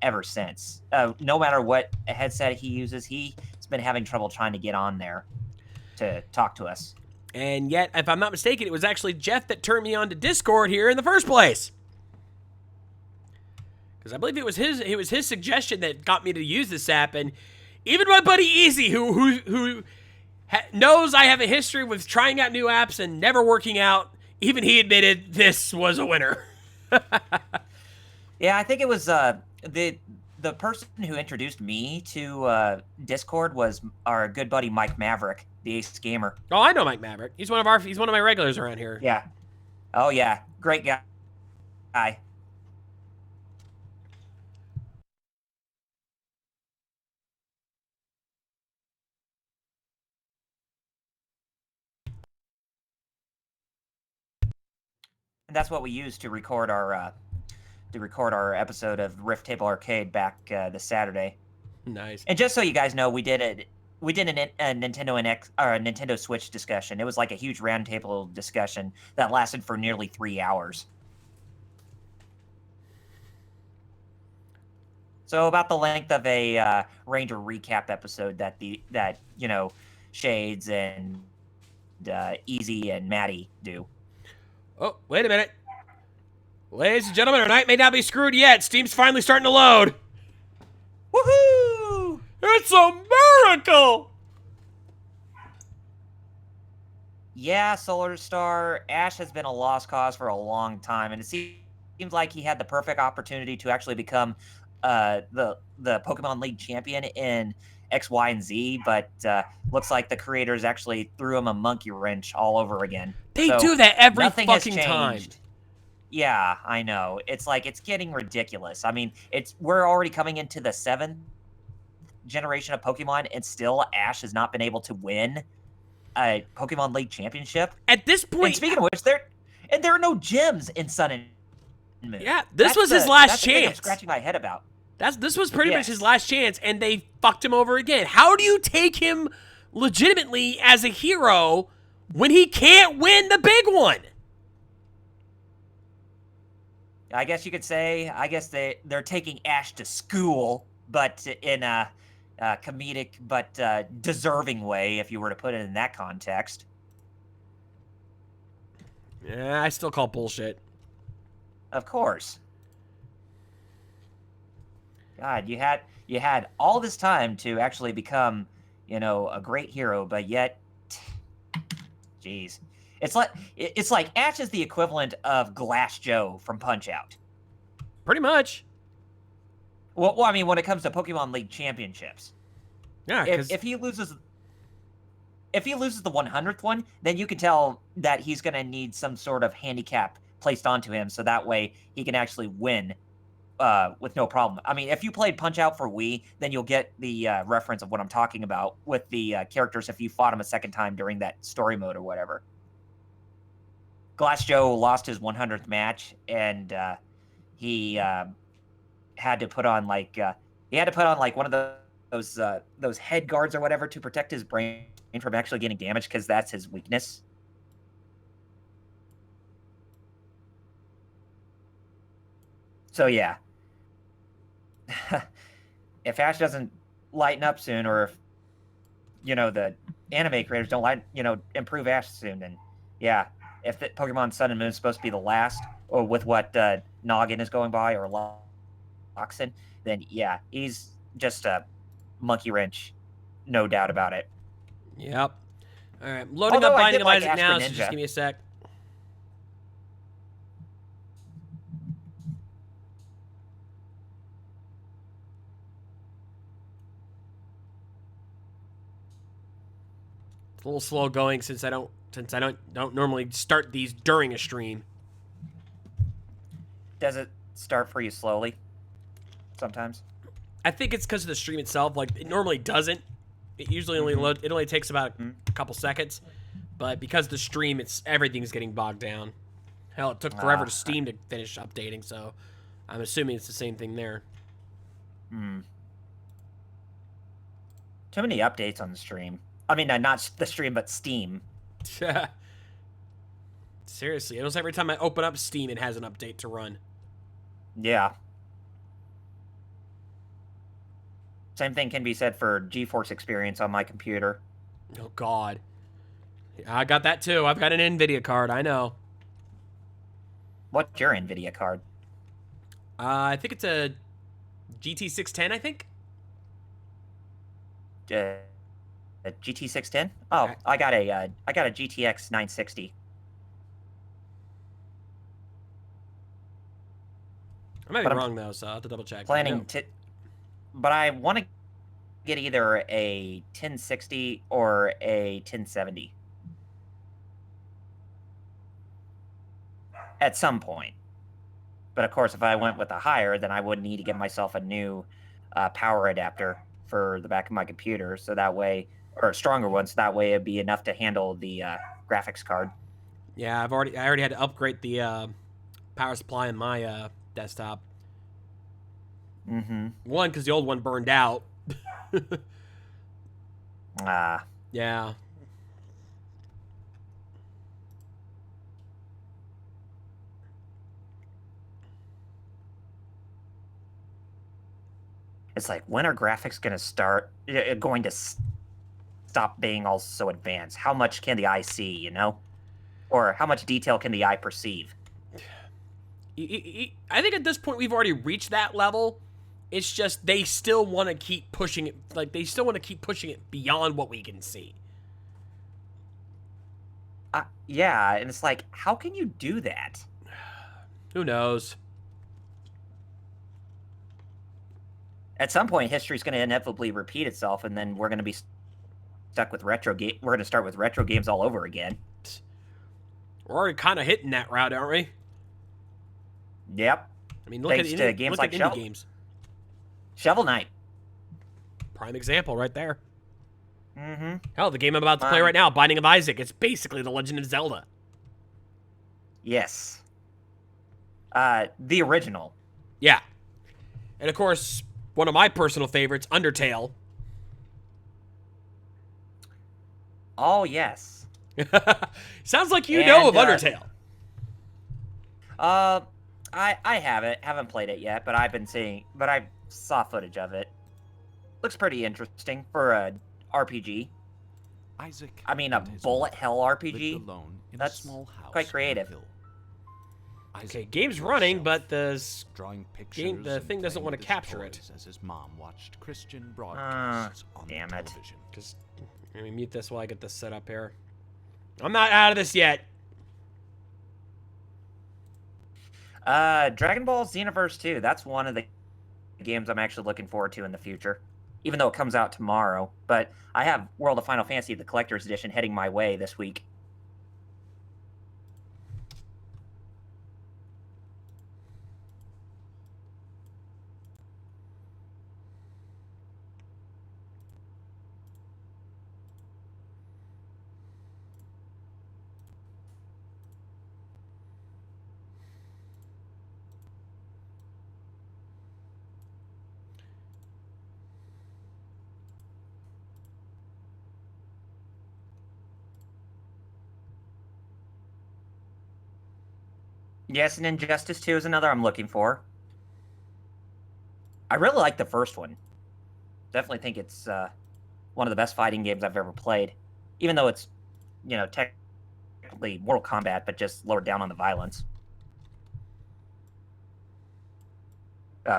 ever since. No matter what headset he uses, he's been having trouble trying to get on there to talk to us. And yet, if I'm not mistaken, it was actually Jeff that turned me on to Discord here in the first place. Because I believe it was his suggestion that got me to use this app, and even my buddy Easy, who knows I have a history with trying out new apps and never working out, even he admitted this was a winner. Yeah, I think it was the person who introduced me to Discord was our good buddy Mike Maverick, the Ace Gamer. Oh, I know Mike Maverick. He's one of my regulars around here. Yeah. Oh yeah, great guy. And that's what we used to record our episode of Rift Table Arcade back this Saturday. Nice. And just so you guys know, we did it we did a Nintendo NX or a Nintendo Switch discussion. It was like a huge roundtable discussion that lasted for nearly 3 hours. So about the length of a Ranger recap episode that Shades and Easy and Maddie do. Oh, wait a minute. Ladies and gentlemen, our night may not be screwed yet. Steam's finally starting to load. Woohoo! It's a miracle! Yeah, Solar Star, Ash has been a lost cause for a long time, and it seems like he had the perfect opportunity to actually become the Pokemon League champion in X, Y, and Z, but looks like the creators actually threw him a monkey wrench all over again. They So do that every nothing has fucking time. changed. Yeah, I know. It's like it's getting ridiculous. I mean, we're already coming into the 7th generation of Pokemon, and still Ash has not been able to win a Pokemon League championship. At this point, And speaking of which, there are no gyms in Sun and Moon. yeah, this was his last the thing I'm chance. scratching my head about. This was pretty much Yes. his last chance, and they fucked him over again. How do you take him legitimately as a hero when he can't win the big one? I guess you could say, they're taking Ash to school, but in a comedic but deserving way, if you were to put it in that context. Yeah, I still call bullshit. Of course. God, you had all this time to actually become, a great hero, but yet, jeez, it's like Ash is the equivalent of Glass Joe from Punch-Out. Pretty much. Well, I mean, when it comes to Pokemon League championships, Yeah, if he loses the 100th one, then you can tell that he's going to need some sort of handicap placed onto him, so that way he can actually win with no problem. I mean, if you played Punch-Out for Wii, then you'll get the reference of what I'm talking about with the characters if you fought him a second time during that story mode or whatever. Glass Joe lost his 100th match, and he had to put on like one of those head guards or whatever to protect his brain from actually getting damaged, because that's his weakness. So yeah, if Ash doesn't lighten up soon, or if the anime creators don't improve Ash soon, then yeah, if the Pokemon Sun and Moon is supposed to be the last, or with what Noggin is going by, or Loxin, then yeah, he's just a monkey wrench, no doubt about it. Yep. All right, I'm loading Although up I Binding did of like Isaac now, Asper so just Ninja. give me a sec. It's a little slow going since I don't normally start these during a stream. Does it start for you slowly sometimes? I think it's because of the stream itself. Like, it normally doesn't. It usually only it only takes about a couple seconds. But because of the stream, everything's getting bogged down. Hell, it took forever to Steam to finish updating, so I'm assuming it's the same thing there. Too many updates on the stream. I mean, not the stream, but Steam. Seriously, almost every time I open up Steam, it has an update to run. Yeah. Same thing can be said for GeForce Experience on my computer. Oh, God. I got that, too. I've got an NVIDIA card, I know. What's your NVIDIA card? I think it's a GT610, I think? A GT610? Oh, I got a GTX 960. I might be wrong, though, so I'll have to double check. But I want to get either a 1060 or a 1070. At some point. But of course, if I went with a higher, then I would need to get myself a new power adapter for the back of my computer, so that way, or a stronger one, so that way it'd be enough to handle the graphics card. Yeah, I already had to upgrade the power supply in my desktop. Mm-hmm. One, because the old one burned out. Yeah. It's like, when are graphics going to stop being all so advanced? How much can the eye see, you know? Or how much detail can the eye perceive? I think at this point we've already reached that level. It's just they still want to keep pushing it. Like, they still want to keep pushing it beyond what we can see. Yeah, and it's like, how can you do that? Who knows? At some point, history's going to inevitably repeat itself, and then we're going to be stuck with retro game. We're going to start with retro games all over again. We're already kind of hitting that route, aren't we? Yep. I mean, look Thanks at to games like indie games. Shovel Knight. Prime example right there. Mm-hmm. Hell, the game I'm about to play right now, Binding of Isaac, it's basically The Legend of Zelda. Yes. The original. Yeah. And of course, one of my personal favorites, Undertale. Oh, yes. Sounds like you know of Undertale. I haven't played it yet, but I saw footage of it. Looks pretty interesting for a RPG. Isaac, I mean, a bullet hell RPG. That's small house quite creative. Okay, game's running, but the thing doesn't want to his capture it. toys as his mom watched Christian broadcasts on damn the it. television. Just let me mute this while I get this set up here. I'm not out of this yet. Dragon Ball Xenoverse 2. That's one of the games I'm actually looking forward to in the future, even though it comes out tomorrow. But I have World of Final Fantasy, the Collector's Edition, heading my way this week. Yes, and Injustice 2 is another I'm looking for. I really like the first one. Definitely think it's one of the best fighting games I've ever played. Even though it's, technically Mortal Kombat, but just lowered down on the violence.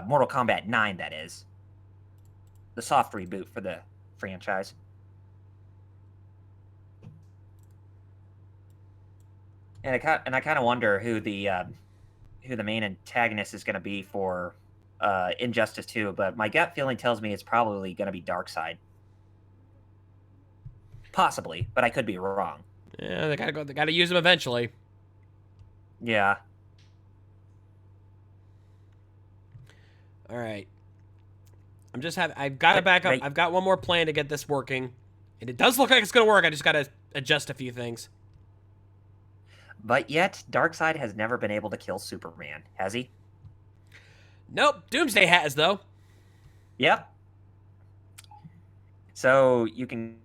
Mortal Kombat 9, that is. The soft reboot for the franchise. And I kind of wonder who the main antagonist is going to be for Injustice 2, but my gut feeling tells me it's probably going to be Darkseid. Possibly, but I could be wrong. Yeah, they gotta use him eventually. Yeah. All right. I've got to back up. I've got one more plan to get this working, and it does look like it's gonna work. I just gotta adjust a few things. But yet, Darkseid has never been able to kill Superman, has he? Nope. Doomsday has, though. Yep. So you can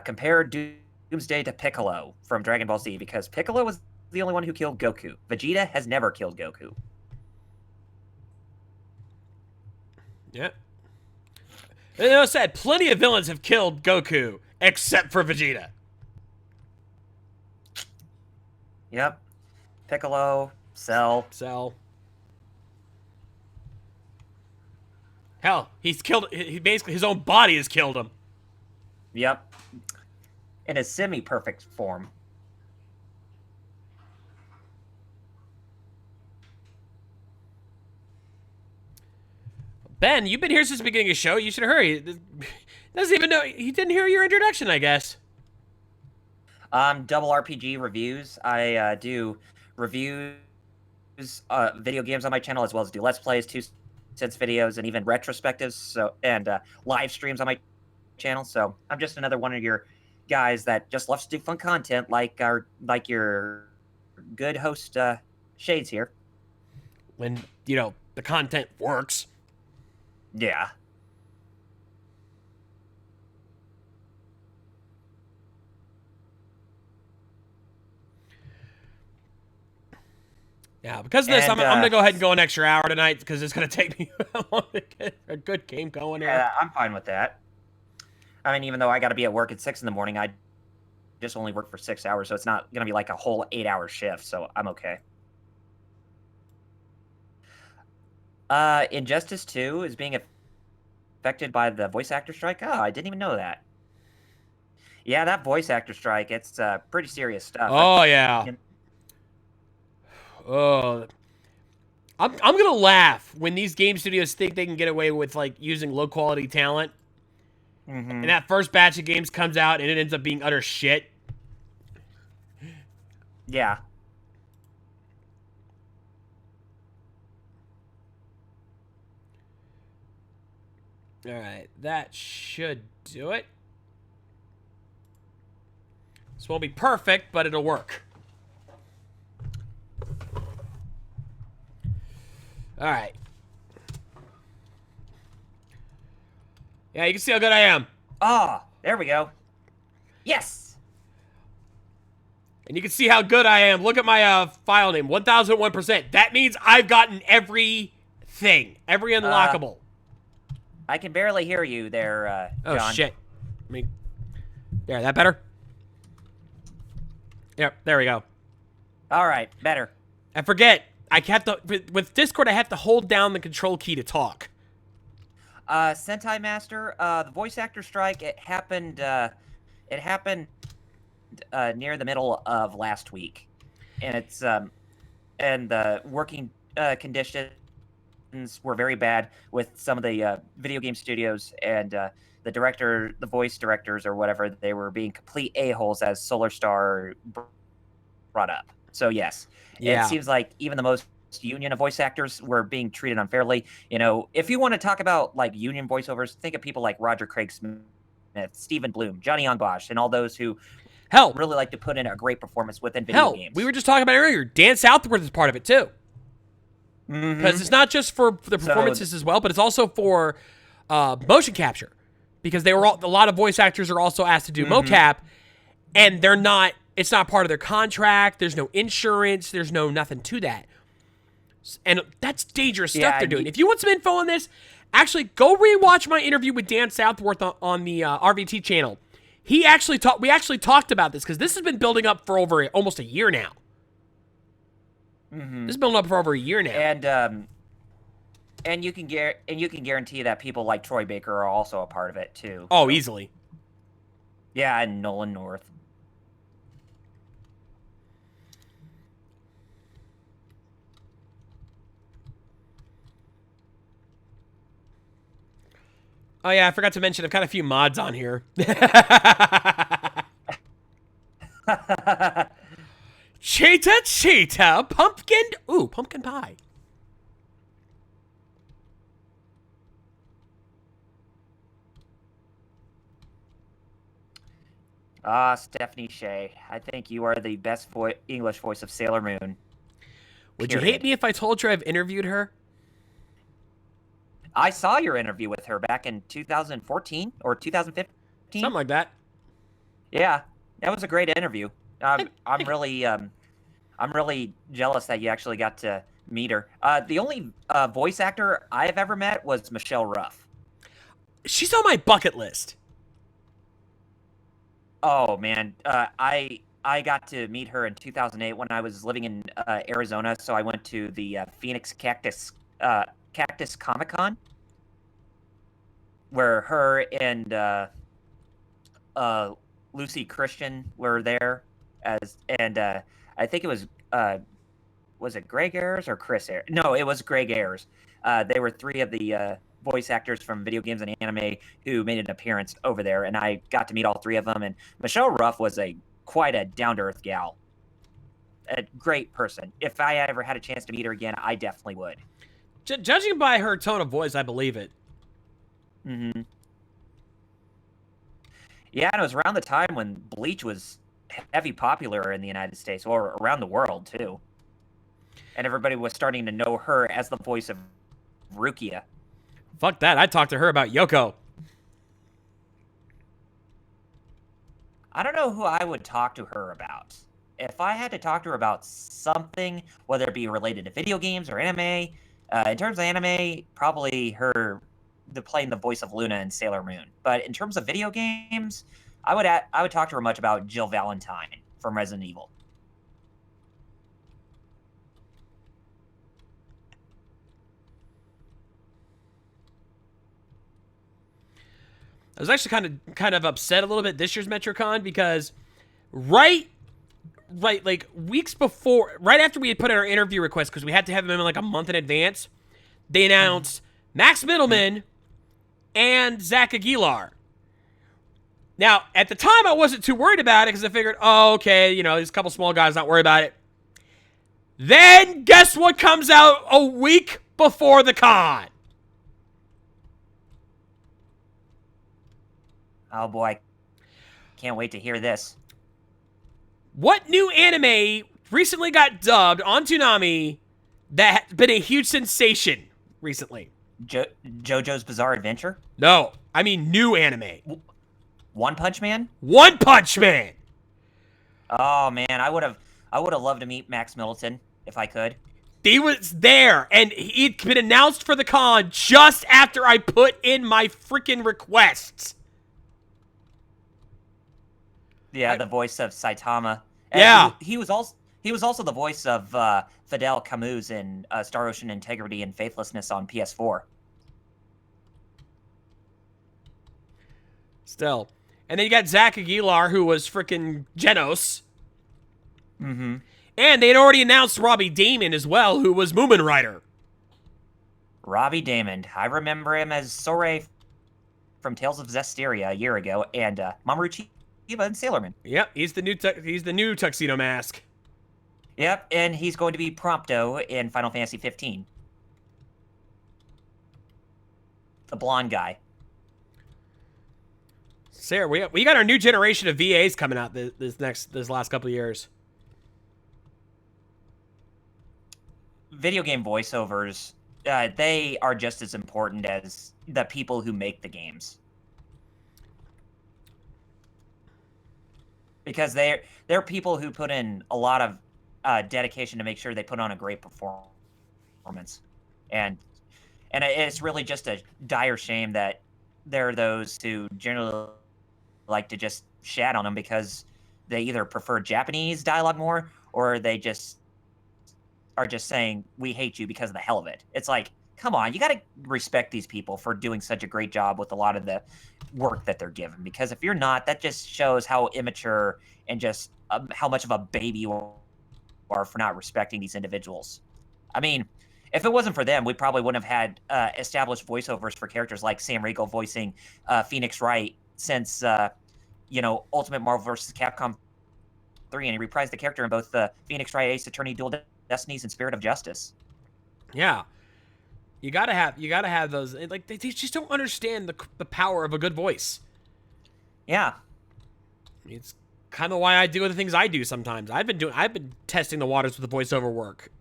compare Doomsday to Piccolo from Dragon Ball Z, because Piccolo was the only one who killed Goku. Vegeta has never killed Goku. Yep. You know, said plenty of villains have killed Goku, except for Vegeta. Yep. Piccolo, Cell. Hell, he's killed. He basically, his own body has killed him. Yep. In a semi-perfect form. Ben, you've been here since the beginning of the show. You should hurry. Doesn't even know. He didn't hear your introduction, I guess. Double RPG reviews. I do reviews, video games on my channel, as well as do Let's Plays, 2 cents videos, and even retrospectives. And live streams on my channel. So I'm just another one of your guys that just loves to do fun content, like your good host Shades here. When the content works. Yeah. Yeah, because of this, And, I'm going to go ahead and go an extra hour tonight because it's going to take me a long to get a good game going here. Yeah, I'm fine with that. I mean, even though I got to be at work at 6 in the morning, I just only work for 6 hours, so it's not going to be like a whole 8-hour shift, so I'm okay. Injustice 2 is being affected by the voice actor strike? Oh, I didn't even know that. Yeah, that voice actor strike, it's pretty serious stuff. Oh, yeah. Oh, I'm gonna laugh when these game studios think they can get away with like using low quality talent, and that first batch of games comes out and it ends up being utter shit. Yeah. All right, that should do it. This won't be perfect, but it'll work. All right. Yeah, you can see how good I am. Ah, there we go. Yes. And you can see how good I am. Look at my file name, 1001%. That means I've gotten everything, every unlockable. I can barely hear you there, John. Oh, shit. There, that better? Yep, there we go. All right, better. I forget. I have to, with Discord, I have to hold down the control key to talk. Sentai Master, the voice actor strike, it happened near the middle of last week. And it's, and the working conditions were very bad with some of the video game studios, and the voice directors or whatever, they were being complete a-holes, as Solar Star brought up. So yes, Yeah. It seems like even the most union of voice actors were being treated unfairly. You know, if you want to talk about like union voiceovers, think of people like Roger Craig Smith, Stephen Bloom, Johnny Young Bosch, and all those who really like to put in a great performance within video games. We were just talking about it earlier. Dan Southworth is part of it too. Because it's not just for the performances as well, but it's also for motion capture. Because a lot of voice actors are also asked to do mocap, and it's not part of their contract. There's no insurance. There's no nothing to that. And that's dangerous stuff they're doing. If you want some info on this, actually go rewatch my interview with Dan Southworth on the RVT channel. We actually talked about this because this has been building up for over almost a year now. This has been building up for over a year now. And you can guarantee that people like Troy Baker are also a part of it too. Oh, easily. Yeah, and Nolan North. Oh, yeah, I forgot to mention, I've got a few mods on here. Cheetah, pumpkin. Ooh, pumpkin pie. Stephanie Shea, I think you are the best English voice of Sailor Moon. Would you hate me if I told you I've interviewed her? I saw your interview with her back in 2014 or 2015. Something like that. Yeah, that was a great interview. I'm really jealous that you actually got to meet her. The only voice actor I've ever met was Michelle Ruff. She's on my bucket list. Oh man, I got to meet her in 2008 when I was living in Arizona. So I went to the Phoenix Cactus Comic-Con, where her and Lucy Christian were there, and I think it was it Greg Ayers or Chris Ayers? No, it was Greg Ayers. They were three of the voice actors from video games and anime who made an appearance over there, and I got to meet all three of them. And Michelle Ruff was quite a down-to-earth gal, a great person. If I ever had a chance to meet her again, I definitely would. Judging by her tone of voice, I believe it. Mm-hmm. Yeah, and it was around the time when Bleach was heavy popular in the United States, or around the world, too. And everybody was starting to know her as the voice of Rukia. Fuck that. I talked to her about Yoko. I don't know who I would talk to her about. if I had to talk to her about something, whether it be related to video games or anime, in terms of anime, probably playing the voice of Luna in Sailor Moon. But in terms of video games, I would talk to her much about Jill Valentine from Resident Evil. I was actually kind of upset a little bit this year's MetroCon because right like weeks before, right after we had put in our interview request, because we had to have them in like a month in advance, they announced Max Middleman and Zach Aguilar. Now, at the time, I wasn't too worried about it because I figured, oh, okay, you know, there's a couple small guys, not worry about it. Then, guess what comes out a week before the con? Oh boy, can't wait to hear this. What new anime recently got dubbed on Toonami that has been a huge sensation recently? JoJo's Bizarre Adventure? No, I mean new anime. One Punch Man? One Punch Man! Oh man, I would have loved to meet Max Middleton if I could. He was there, and he'd been announced for the con just after I put in my freaking requests. Yeah, the voice of Saitama. And Yeah. he was also the voice of Fidel Camus in Star Ocean Integrity and Faithlessness on PS4. Still. And then you got Zach Aguilar, who was freaking Genos. Mm-hmm. And they'd already announced Robbie Damon as well, who was Moomin Rider. Robbie Damon. I remember him as Sore from Tales of Zestiria a year ago, and Mamoru Chiba in Sailor Moon. Yep, he's the new Tuxedo Mask. Yep, and he's going to be Prompto in Final Fantasy 15. The blonde guy. Sarah, we got our new generation of VAs coming out this last couple of years. Video game voiceovers, they are just as important as the people who make the games. Because they're people who put in a lot of dedication to make sure they put on a great performance. And it's really just a dire shame that there are those who generally like to just shat on them because they either prefer Japanese dialogue more, or they just are just saying, we hate you because of the hell of it. It's like, come on, you got to respect these people for doing such a great job with a lot of the work that they're given. Because if you're not, that just shows how immature and just how much of a baby you are for not respecting these individuals. I mean, if it wasn't for them, we probably wouldn't have had established voiceovers for characters like Sam Riegel voicing Phoenix Wright since, Ultimate Marvel vs. Capcom 3, and he reprised the character in both the Phoenix Wright Ace Attorney Dual Destinies and Spirit of Justice. Yeah. You gotta have those. Like, they just don't understand the power of a good voice. Yeah. It's kind of why I do the things I do sometimes. I've been testing the waters with the voiceover work.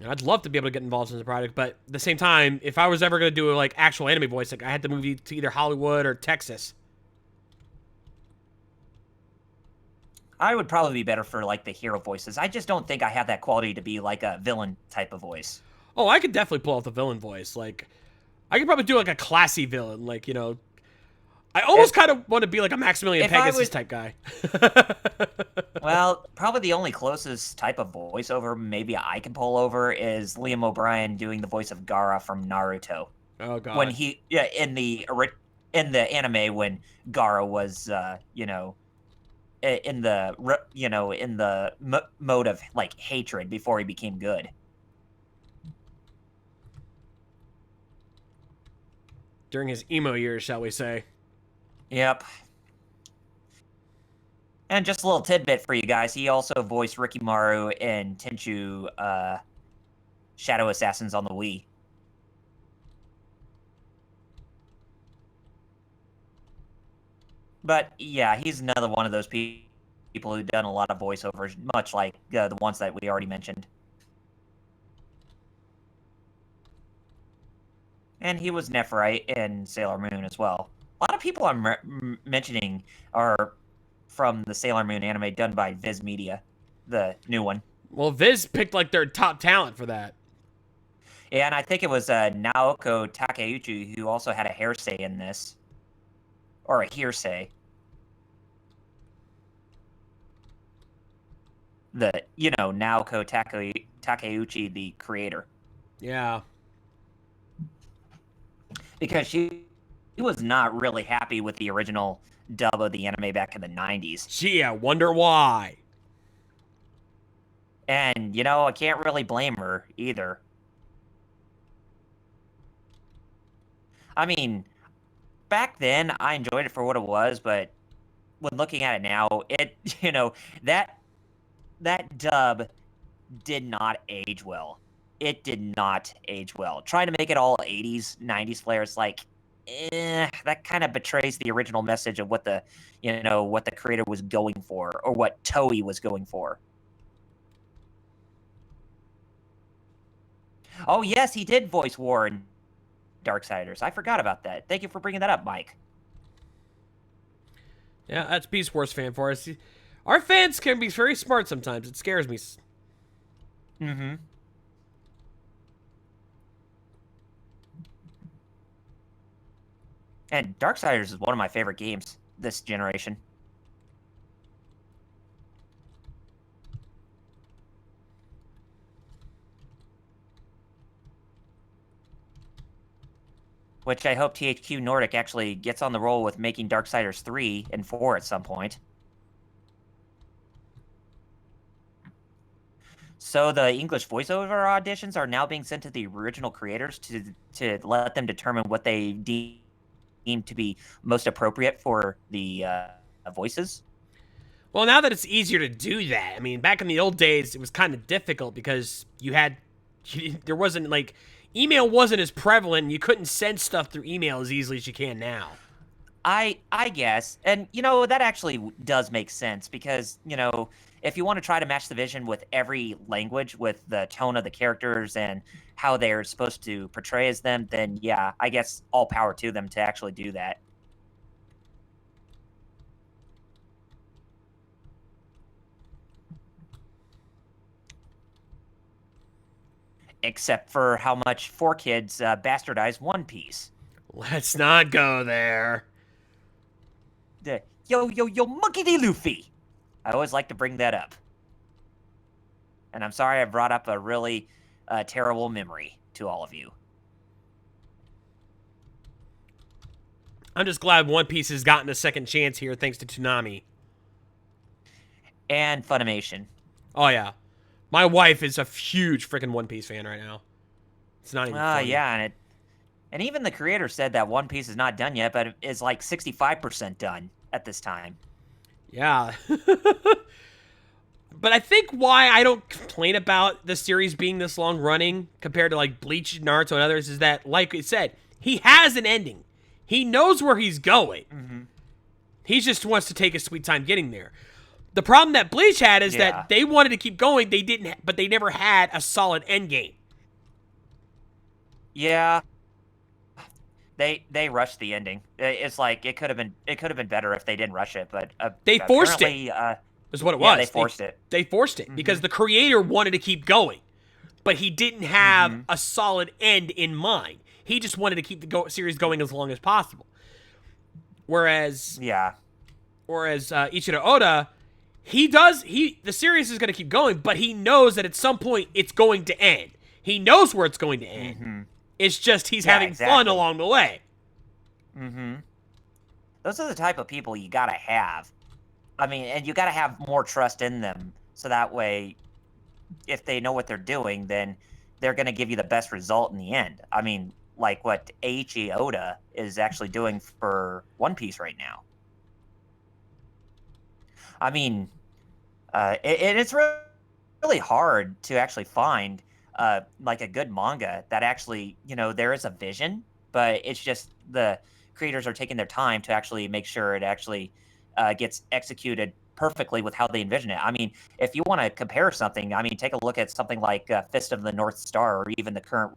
I'd love to be able to get involved in the project, but at the same time, if I was ever going to do like actual anime voice, like I had to move to either Hollywood or Texas. I would probably be better for like the hero voices. I just don't think I have that quality to be like a villain type of voice. Oh, I could definitely pull off the villain voice. Like, I could probably do like a classy villain, like, I almost kind of want to be like a Maximilian Pegasus type guy. Well, probably the only closest type of voiceover maybe I can pull over is Liam O'Brien doing the voice of Gaara from Naruto. Oh god. When in the anime when Gaara was in the mode of like hatred before he became good. During his emo years, shall we say. Yep. And just a little tidbit for you guys. He also voiced Rikimaru in Tenchu Shadow Assassins on the Wii. But yeah, he's another one of those people who've done a lot of voiceovers, much like the ones that we already mentioned. And he was Nephrite in Sailor Moon as well. A lot of people I'm mentioning are from the Sailor Moon anime done by Viz Media, the new one. Well, Viz picked like their top talent for that. Yeah, and I think it was Naoko Takeuchi who also had a hair say in this. Or a hearsay. Naoko Takeuchi, the creator. Yeah. Because she was not really happy with the original dub of the anime back in the 90s. Gee, I wonder why. And, I can't really blame her either. I mean, back then, I enjoyed it for what it was, but when looking at it now, that dub did not age well. It did not age well. Trying to make it all 80s, 90s flair is like, that kind of betrays the original message of what the creator was going for, or what Toei was going for. Oh, yes, he did voice War in Darksiders. I forgot about that. Thank you for bringing that up, Mike. Yeah, that's Beast Wars fan for us. Our fans can be very smart sometimes. It scares me. Mm-hmm. And Darksiders is one of my favorite games this generation. Which I hope THQ Nordic actually gets on the roll with making Darksiders 3 and 4 at some point. So the English voiceover auditions are now being sent to the original creators to let them determine what they deem to be most appropriate for the voices. Well, now that it's easier to do that, I mean, back in the old days, it was kind of difficult because there wasn't like, email wasn't as prevalent, and you couldn't send stuff through email as easily as you can now. I guess. And, that actually does make sense because, if you want to try to match the vision with every language, with the tone of the characters and how they're supposed to portray as them, then, yeah, I guess all power to them to actually do that. Except for how much 4Kids bastardized One Piece. Let's not go there. Yo, Monkey D. Luffy! I always like to bring that up. And I'm sorry I brought up a really terrible memory to all of you. I'm just glad One Piece has gotten a second chance here thanks to Toonami. And Funimation. Oh, yeah. My wife is a huge freaking One Piece fan right now. It's not even funny. Yeah, and even the creator said that One Piece is not done yet, but it is like 65% done at this time. Yeah. But I think why I don't complain about the series being this long running compared to like Bleach, Naruto, and others is that, like I said, he has an ending. He knows where he's going. Mm-hmm. He just wants to take his sweet time getting there. The problem that Bleach had is that they wanted to keep going. They didn't, but they never had a solid end game. Yeah. They rushed the ending. It's like it could have been better if they didn't rush it, but they forced it. Is what it was. Yeah, they forced it. They forced it because the creator wanted to keep going, but he didn't have a solid end in mind. He just wanted to keep the series going as long as possible. Whereas Ichiro Oda, the series is going to keep going, but he knows that at some point it's going to end. He knows where it's going to end. Mm-hmm. It's just he's having fun along the way. Mm-hmm. Those are the type of people you gotta have. I mean, and you gotta have more trust in them, so that way, if they know what they're doing, then they're gonna give you the best result in the end. I mean, like what Eiichi Oda is actually doing for One Piece right now. I mean, it's really hard to actually find like a good manga that actually, there is a vision, but it's just the creators are taking their time to actually make sure it actually gets executed perfectly with how they envision it. I mean, if you want to compare something, I mean, take a look at something like Fist of the North Star, or even the current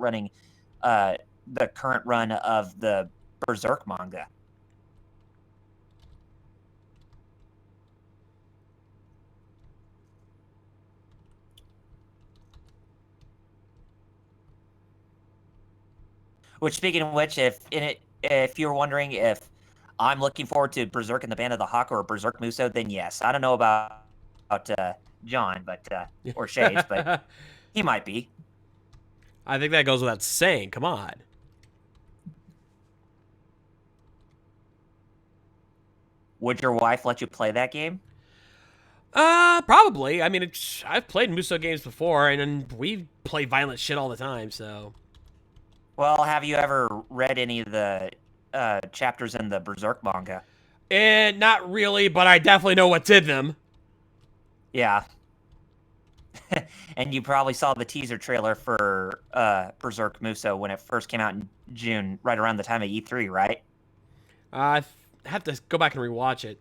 run of the Berserk manga. Which, speaking of which, if you're wondering if I'm looking forward to Berserk and the Band of the Hawk or Berserk Muso, then yes. I don't know about John, but or Shades, but he might be. I think that goes without saying. Come on. Would your wife let you play that game? Probably. I mean, I've played Muso games before, and we play violent shit all the time, so. Well, have you ever read any of the chapters in the Berserk manga? Not really, but I definitely know what's in them. Yeah. And you probably saw the teaser trailer for Berserk Muso when it first came out in June, right around the time of E3, right? I have to go back and rewatch it.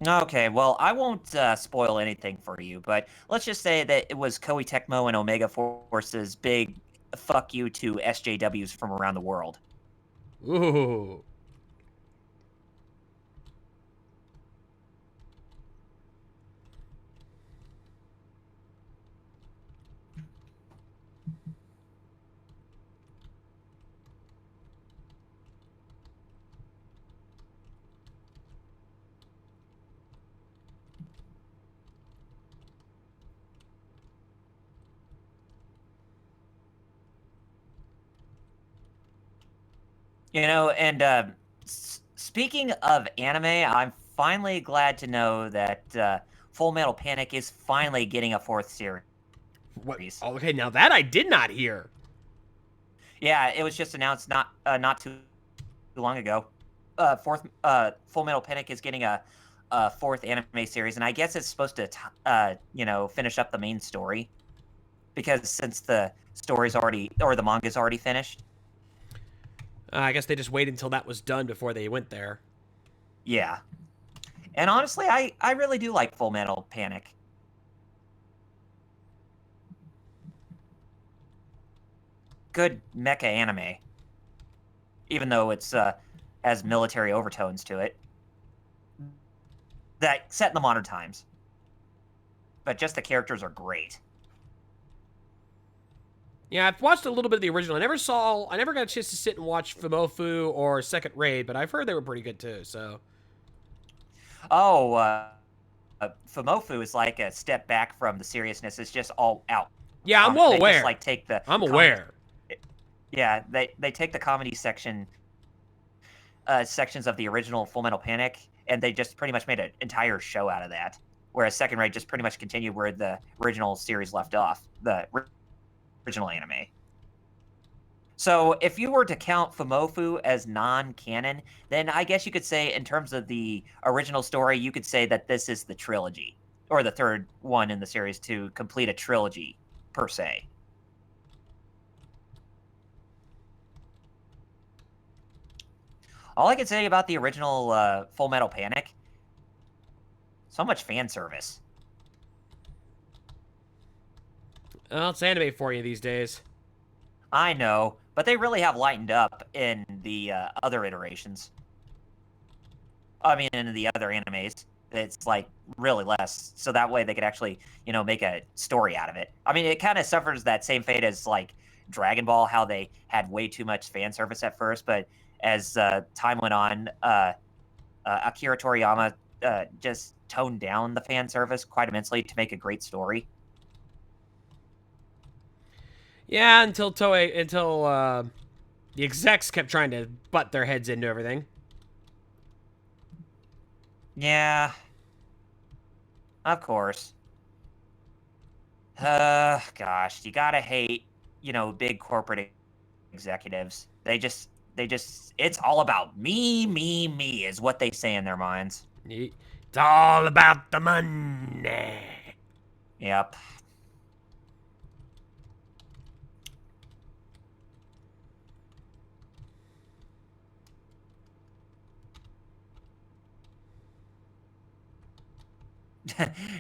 Okay, well, I won't spoil anything for you, but let's just say that it was Koei Tecmo and Omega Force's big fuck you to SJWs from around the world. Ooh. You know, and speaking of anime, I'm finally glad to know that Full Metal Panic is finally getting a fourth series. What? Okay, now that I did not hear. Yeah, it was just announced not too long ago. Full Metal Panic is getting a fourth anime series, and I guess it's supposed to finish up the main story, because since the story's already or the manga's already finished. I guess they just waited until that was done before they went there. Yeah, and honestly, I really do like Full Metal Panic. Good mecha anime, even though it's has military overtones to it. That set in the modern times, but just the characters are great. Yeah, I've watched a little bit of the original. I never got a chance to sit and watch Fumofu or Second Raid, but I've heard they were pretty good too, so. Oh, Fumofu is like a step back from the seriousness. It's just all out. Yeah, I'm well they aware. Just, like, take the I'm aware. Yeah, they take the comedy sections of the original Full Metal Panic, and they just pretty much made an entire show out of that. Whereas Second Raid just pretty much continued where the original series left off, the original anime. So if you were to count Fumofu as non-canon, then I guess you could say, in terms of the original story, you could say that this is the trilogy, or the third one in the series to complete a trilogy, per se. All I can say about the original Full Metal Panic, so much fan service. Well, it's anime for you these days. I know, but they really have lightened up in the other iterations. I mean, in the other animes, it's like really less, so that way they could actually, make a story out of it. I mean, it kind of suffers that same fate as like Dragon Ball, how they had way too much fan service at first, but as time went on, Akira Toriyama just toned down the fan service quite immensely to make a great story. Yeah, until the execs kept trying to butt their heads into everything. Yeah. Of course. Gosh, you gotta hate, big corporate executives. They just, it's all about me, is what they say in their minds. It's all about the money. Yep.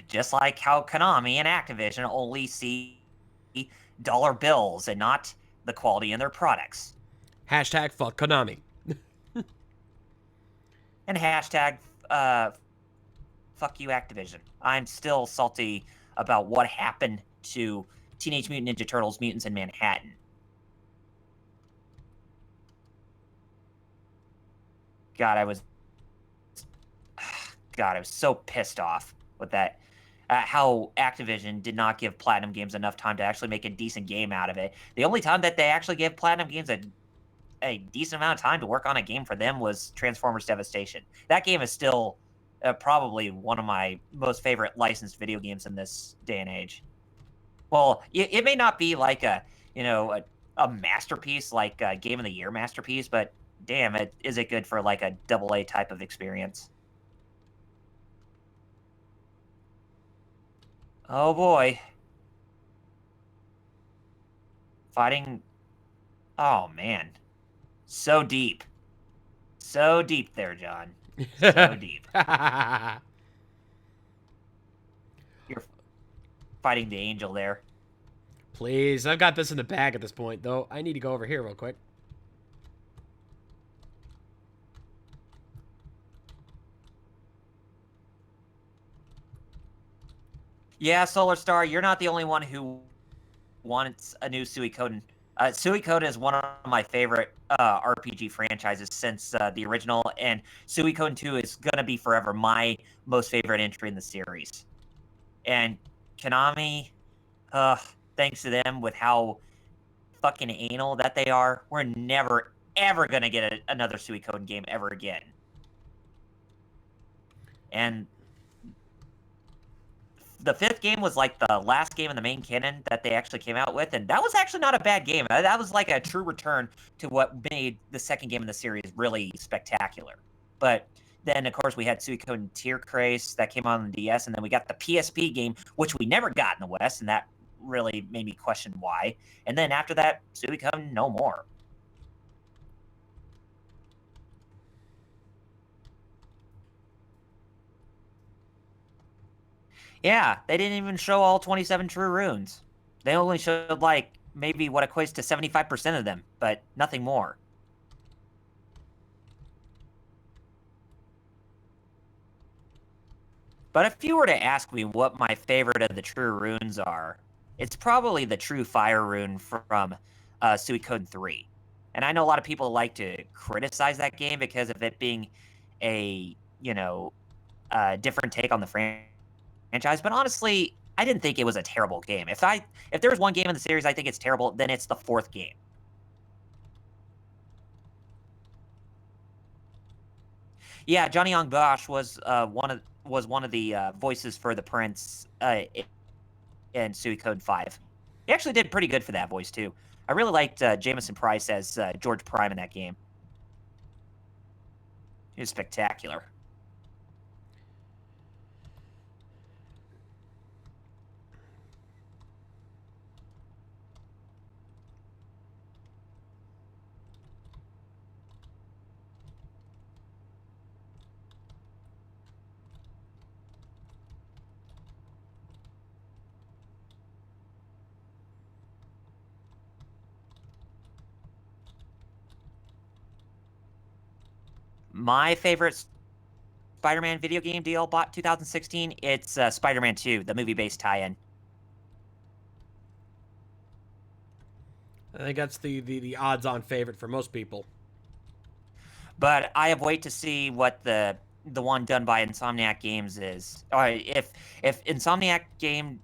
Just like how Konami and Activision only see dollar bills and not the quality in their products. Hashtag fuck Konami. And hashtag fuck you Activision. I'm still salty about what happened to Teenage Mutant Ninja Turtles: Mutants in Manhattan. God, I was so pissed off with that. How Activision did not give Platinum Games enough time to actually make a decent game out of it. The only time that they actually gave Platinum Games a decent amount of time to work on a game for them was Transformers Devastation. That game is still probably one of my most favorite licensed video games in this day and age. Well, it may not be like a masterpiece, like a Game of the Year masterpiece, but damn, is it good for like a AA type of experience. Oh boy. Fighting. Oh man. So deep. So deep there, John. So deep. You're fighting the angel there. Please, I've got this in the bag at this point, though. I need to go over here real quick. Yeah, Solar Star, you're not the only one who wants a new Suikoden. Suikoden is one of my favorite RPG franchises since the original, and Suikoden 2 is going to be forever my most favorite entry in the series. And Konami, thanks to them with how fucking anal that they are, we're never, ever going to get another Suikoden game ever again. And the 5th game was like the last game in the main canon that they actually came out with, and that was actually not a bad game. That was like a true return to what made the 2nd game in the series really spectacular. But then, of course, we had Suikoden Tierkreis that came on the DS, and then we got the PSP game, which we never got in the West, and that really made me question why. And then after that, Suikoden no more. Yeah, they didn't even show all 27 true runes. They only showed, like, maybe what equates to 75% of them, but nothing more. But if you were to ask me what my favorite of the true runes are, it's probably the true fire rune from Suikoden 3. And I know a lot of people like to criticize that game because of it being a, different take on the franchise, but honestly, I didn't think it was a terrible game. If there's one game in the series I think it's terrible, then it's the 4th game. Yeah, Johnny Young Bosch was one of the voices for the Prince in Suikoden 5. He actually did pretty good for that voice too. I really liked Jameson Price as George Prime in that game. He was spectacular. My favorite Spider-Man video game deal bought 2016, it's Spider-Man 2, the movie-based tie-in. I think that's the odds-on favorite for most people. But I have wait to see what the one done by Insomniac Games is. If Insomniac Game,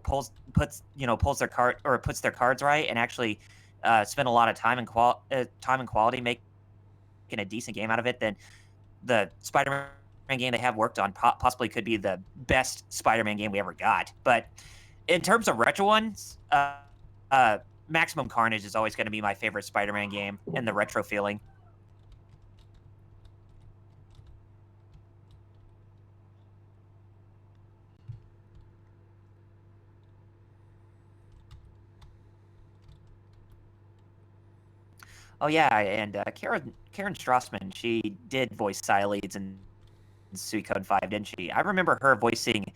puts their puts their cards right and actually spend a lot of time and quality making a decent game out of it, then the Spider-Man game they have worked on possibly could be the best Spider-Man game we ever got. But in terms of retro ones, Maximum Carnage is always going to be my favorite Spider-Man game in the retro feeling. Oh yeah, and Karen Strassman, she did voice Cyleads in Suikoden 5, didn't she? I remember her voicing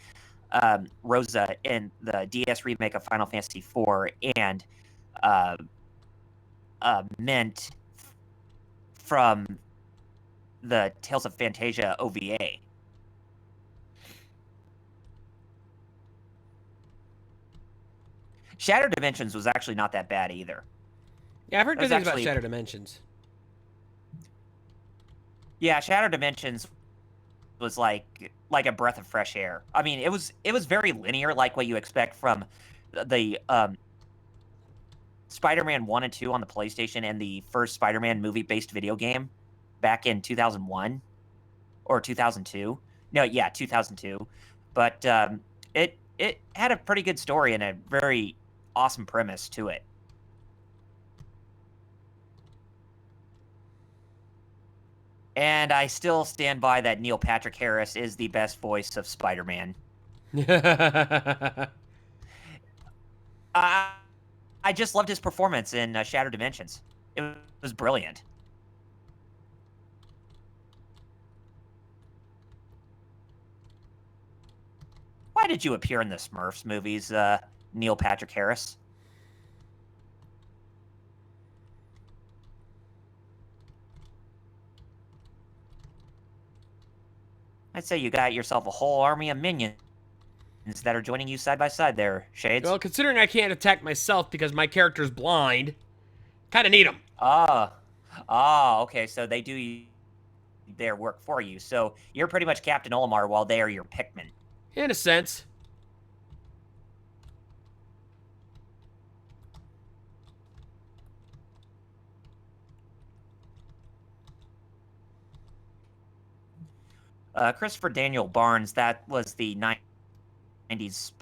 Rosa in the DS remake of Final Fantasy IV and Mint from the Tales of Phantasia OVA. Shattered Dimensions was actually not that bad either. Yeah, I've heard good That's things about actually- Shattered Dimensions. Yeah, Shattered Dimensions was like a breath of fresh air. I mean, it was very linear, like what you expect from the Spider-Man 1 and 2 on the PlayStation and the first Spider-Man movie-based video game back in 2001 or 2002. No, yeah, 2002. But it had a pretty good story and a very awesome premise to it. And I still stand by that Neil Patrick Harris is the best voice of Spider-Man. I just loved his performance in Shattered Dimensions. It was brilliant. Why did you appear in the Smurfs movies, Neil Patrick Harris? I'd say you got yourself a whole army of minions that are joining you side by side there, Shades. Well, considering I can't attack myself because my character's blind, kind of need them. Okay, so they do their work for you. So you're pretty much Captain Olimar while they are your Pikmin. In a sense. Christopher Daniel Barnes, that was the 90s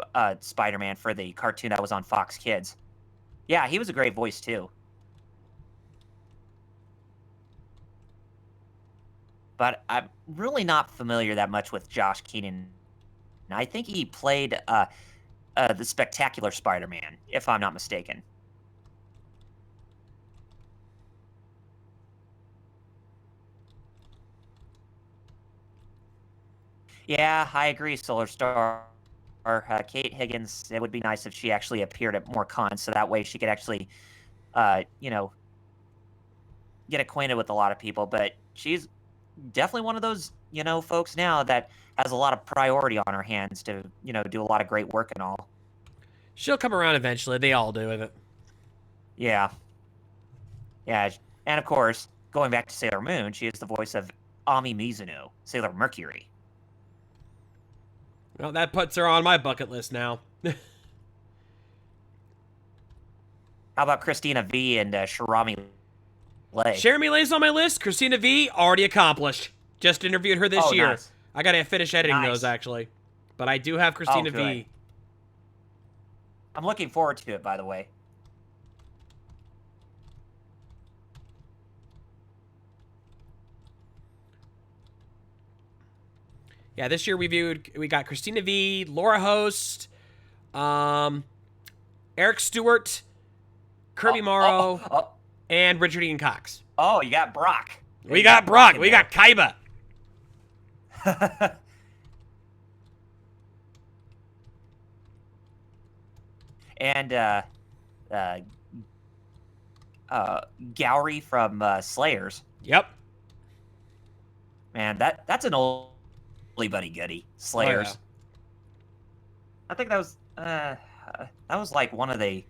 Spider-Man for the cartoon that was on Fox Kids. Yeah, he was a great voice, too. But I'm really not familiar that much with Josh Keaton. I think he played the Spectacular Spider-Man, if I'm not mistaken. Yeah, I agree, Solar Star. Kate Higgins, it would be nice if she actually appeared at more cons, so that way she could actually, get acquainted with a lot of people. But she's definitely one of those, folks now that has a lot of priority on her hands to, do a lot of great work and all. She'll come around eventually. They all do with it. Yeah. Yeah, and of course, going back to Sailor Moon, she is the voice of Ami Mizuno, Sailor Mercury. Well, that puts her on my bucket list now. How about Christina V and Sharami Lay? Jeremy Lay's on my list. Christina V, already accomplished. Just interviewed her this year. Nice. I gotta finish editing Nice. those, actually. But I do have Christina good. V. I'm looking forward to it, by the way. Yeah, this year we got Christina V, Laura Host, Eric Stewart, Kirby Morrow, and Richard Ian Cox. Oh, you got Brock. We got Brock. We got Kaiba. And Gowry from Slayers. Yep. Man, that's an oldie buddy goodie. Slayers. Oh, yeah. I think that was like one of the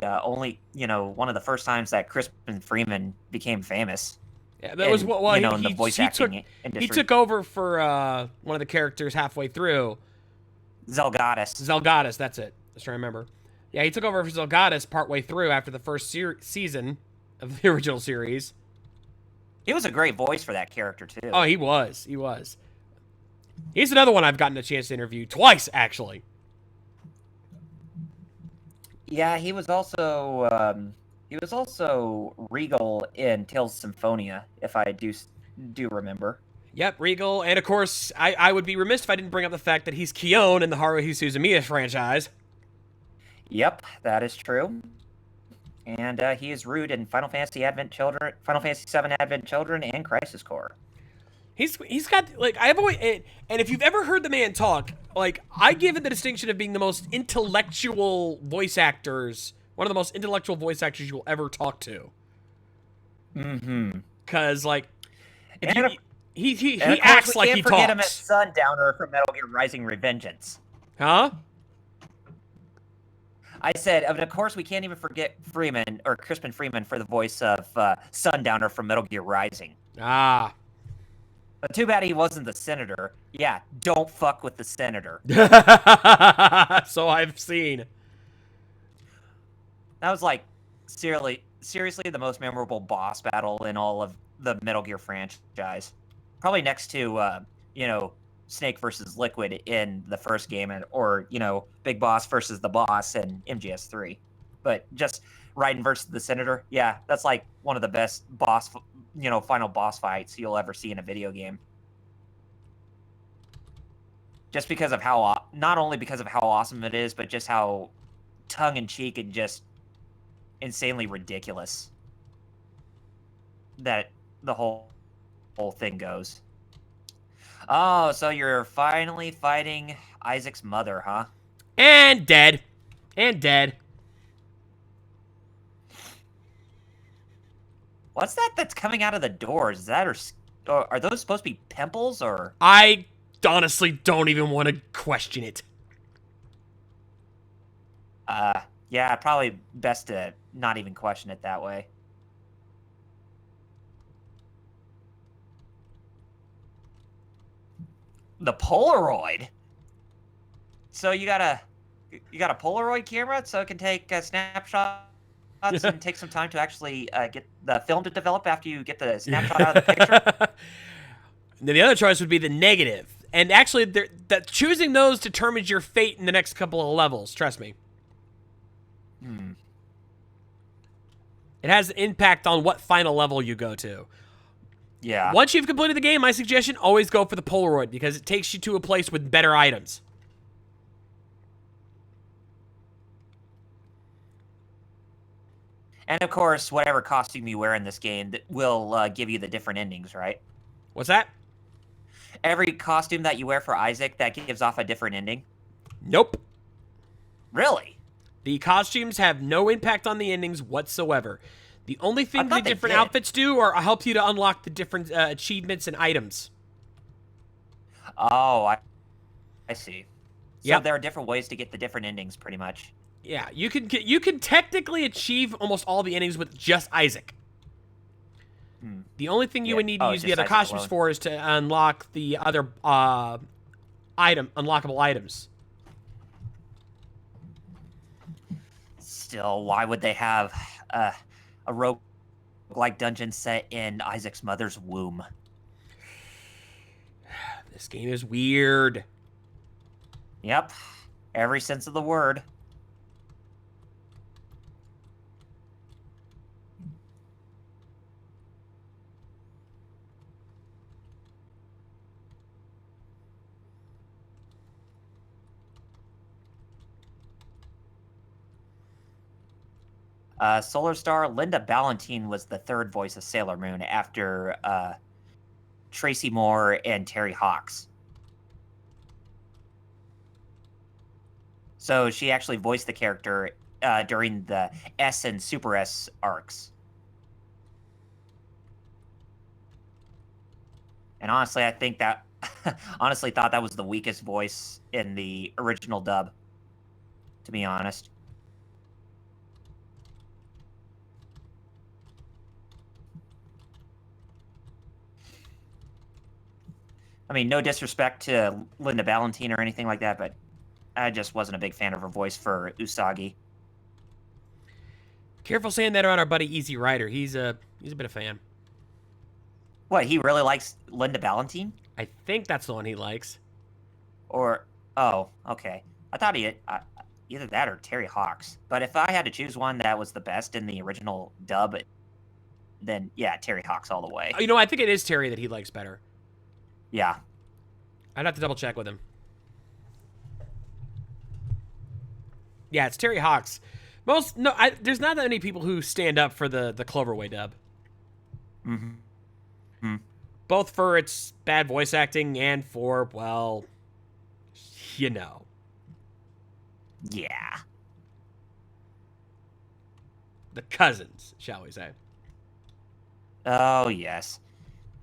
only, one of the first times that Crispin Freeman became famous. Yeah, that was what in the voice acting industry. He took over for one of the characters halfway through. Zelgadis. That's it. Just trying to remember. Yeah, he took over for Zelgadis partway through after the first season of the original series. He was a great voice for that character too. Oh, he was. He's another one I've gotten a chance to interview twice, actually. Yeah, he was also Regal in Tales of Symphonia, if I do remember. Yep, Regal, and of course, I would be remiss if I didn't bring up the fact that he's Kion in the Haruhi Suzumiya franchise. Yep, that is true. And he is Rude in Final Fantasy VII Advent Children, and Crisis Core. He's got, like, I've always, and if you've ever heard the man talk, like, I give it the distinction of being the most intellectual voice actors, one of the most intellectual voice actors you will ever talk to. Mm-hmm. Because, like, And he and of course, acts we like can't he forget him as talks. Sundowner from Metal Gear Rising: Revengeance. Huh? I said, of course, we can't even forget Freeman, or Crispin Freeman, for the voice of Sundowner from Metal Gear Rising. Ah. But too bad he wasn't the senator. Yeah, don't fuck with the senator. So I've seen. That was like, seriously the most memorable boss battle in all of the Metal Gear franchise. Probably next to, Snake versus Liquid in the first game, or, Big Boss versus the Boss in MGS3. But just Raiden versus the Senator, yeah, that's like one of the best final boss fights you'll ever see in a video game. Just because of not only because of how awesome it is, but just how tongue-in-cheek and just insanely ridiculous that the whole thing goes. Oh, so you're finally fighting Isaac's mother, huh? And dead. And dead. What's that that's coming out of the doors? Is that, or are those supposed to be pimples, or? I honestly don't even want to question it. Yeah, probably best to not even question it that way. The Polaroid? So you got a Polaroid camera so it can take snapshots and take some time to actually get the film to develop after you get the snapshot out of the picture? Then the other choice would be the negative. And actually, that choosing those determines your fate in the next couple of levels. Trust me. It has an impact on what final level you go to. Yeah. Once you've completed the game, my suggestion, always go for the Polaroid, because it takes you to a place with better items. And of course, whatever costume you wear in this game will give you the different endings, right? What's that? Every costume that you wear for Isaac, that gives off a different ending? Nope. Really? The costumes have no impact on the endings whatsoever. The only thing the different outfits do are help you to unlock the different achievements and items. Oh, I see. So Yep. there are different ways to get the different endings, pretty much. Yeah, you can technically achieve almost all the endings with just Isaac. The only thing you would need to use the other costumes for is to unlock the other unlockable items. Still, why would they have a roguelike dungeon set in Isaac's mother's womb? This game is weird. Yep, every sense of the word. Solar Star, Linda Ballantine was the third voice of Sailor Moon after Tracy Moore and Terry Hawks. So she actually voiced the character during the S and Super S arcs. And honestly, I think that honestly thought that was the weakest voice in the original dub, to be honest. I mean, no disrespect to Linda Ballantine or anything like that, but I just wasn't a big fan of her voice for Usagi. Careful saying that around our buddy Easy Rider. He's a bit of a fan. What, he really likes Linda Ballantine? I think that's the one he likes. Or, oh, okay. I thought he had, either that or Terry Hawks. But if I had to choose one that was the best in the original dub, then yeah, Terry Hawks all the way. You know, I think it is Terry that he likes better. Yeah. I'd have to double check with him. Yeah, it's Terry Hawks. There's not that many people who stand up for the Cloverway dub. Both for its bad voice acting and for, well, you know. Yeah. The cousins, shall we say. Oh, yes.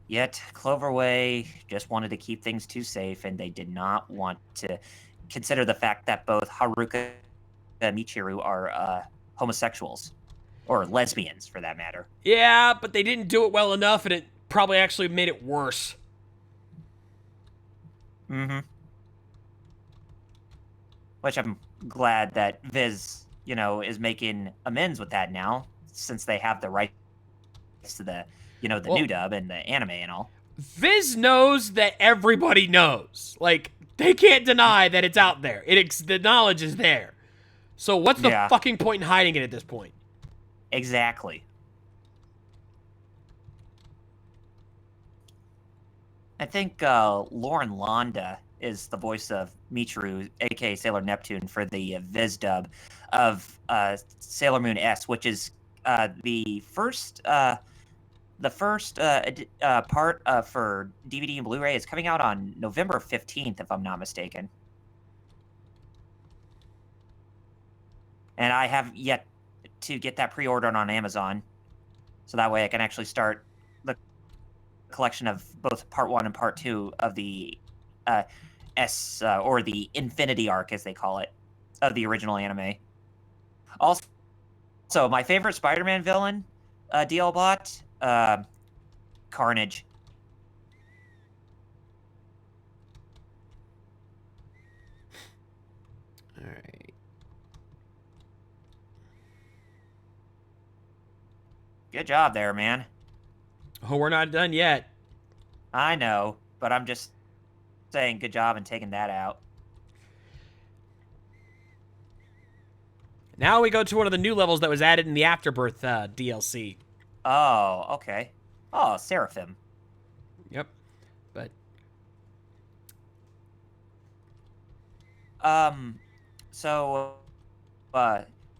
Yet, Cloverway just wanted to keep things too safe, and they did not want to consider the fact that both Haruka Michiru are homosexuals or lesbians, for that matter. Yeah, but they didn't do it well enough, and it probably actually made it worse. Mm-hmm. Which I'm glad that Viz, is making amends with that now, since they have the rights to the, new dub and the anime and all. Viz knows that everybody knows. Like, they can't deny that it's out there. The knowledge is there. So what's the fucking point in hiding it at this point? Exactly. I think Lauren Londa is the voice of Michiru, aka Sailor Neptune, for the Viz dub of Sailor Moon S, which is the first part for DVD and Blu-ray is coming out on November 15th, if I'm not mistaken. And I have yet to get that pre-ordered on Amazon, so that way I can actually start the collection of both Part 1 and Part 2 of the or the Infinity Arc, as they call it, of the original anime. Also, my favorite Spider-Man villain, DL Bot, Carnage. All right. Good job there, man. Oh, we're not done yet. I know, but I'm just saying good job in taking that out. Now we go to one of the new levels that was added in the Afterbirth DLC. Oh, okay. Oh, Seraphim. Yep. But So,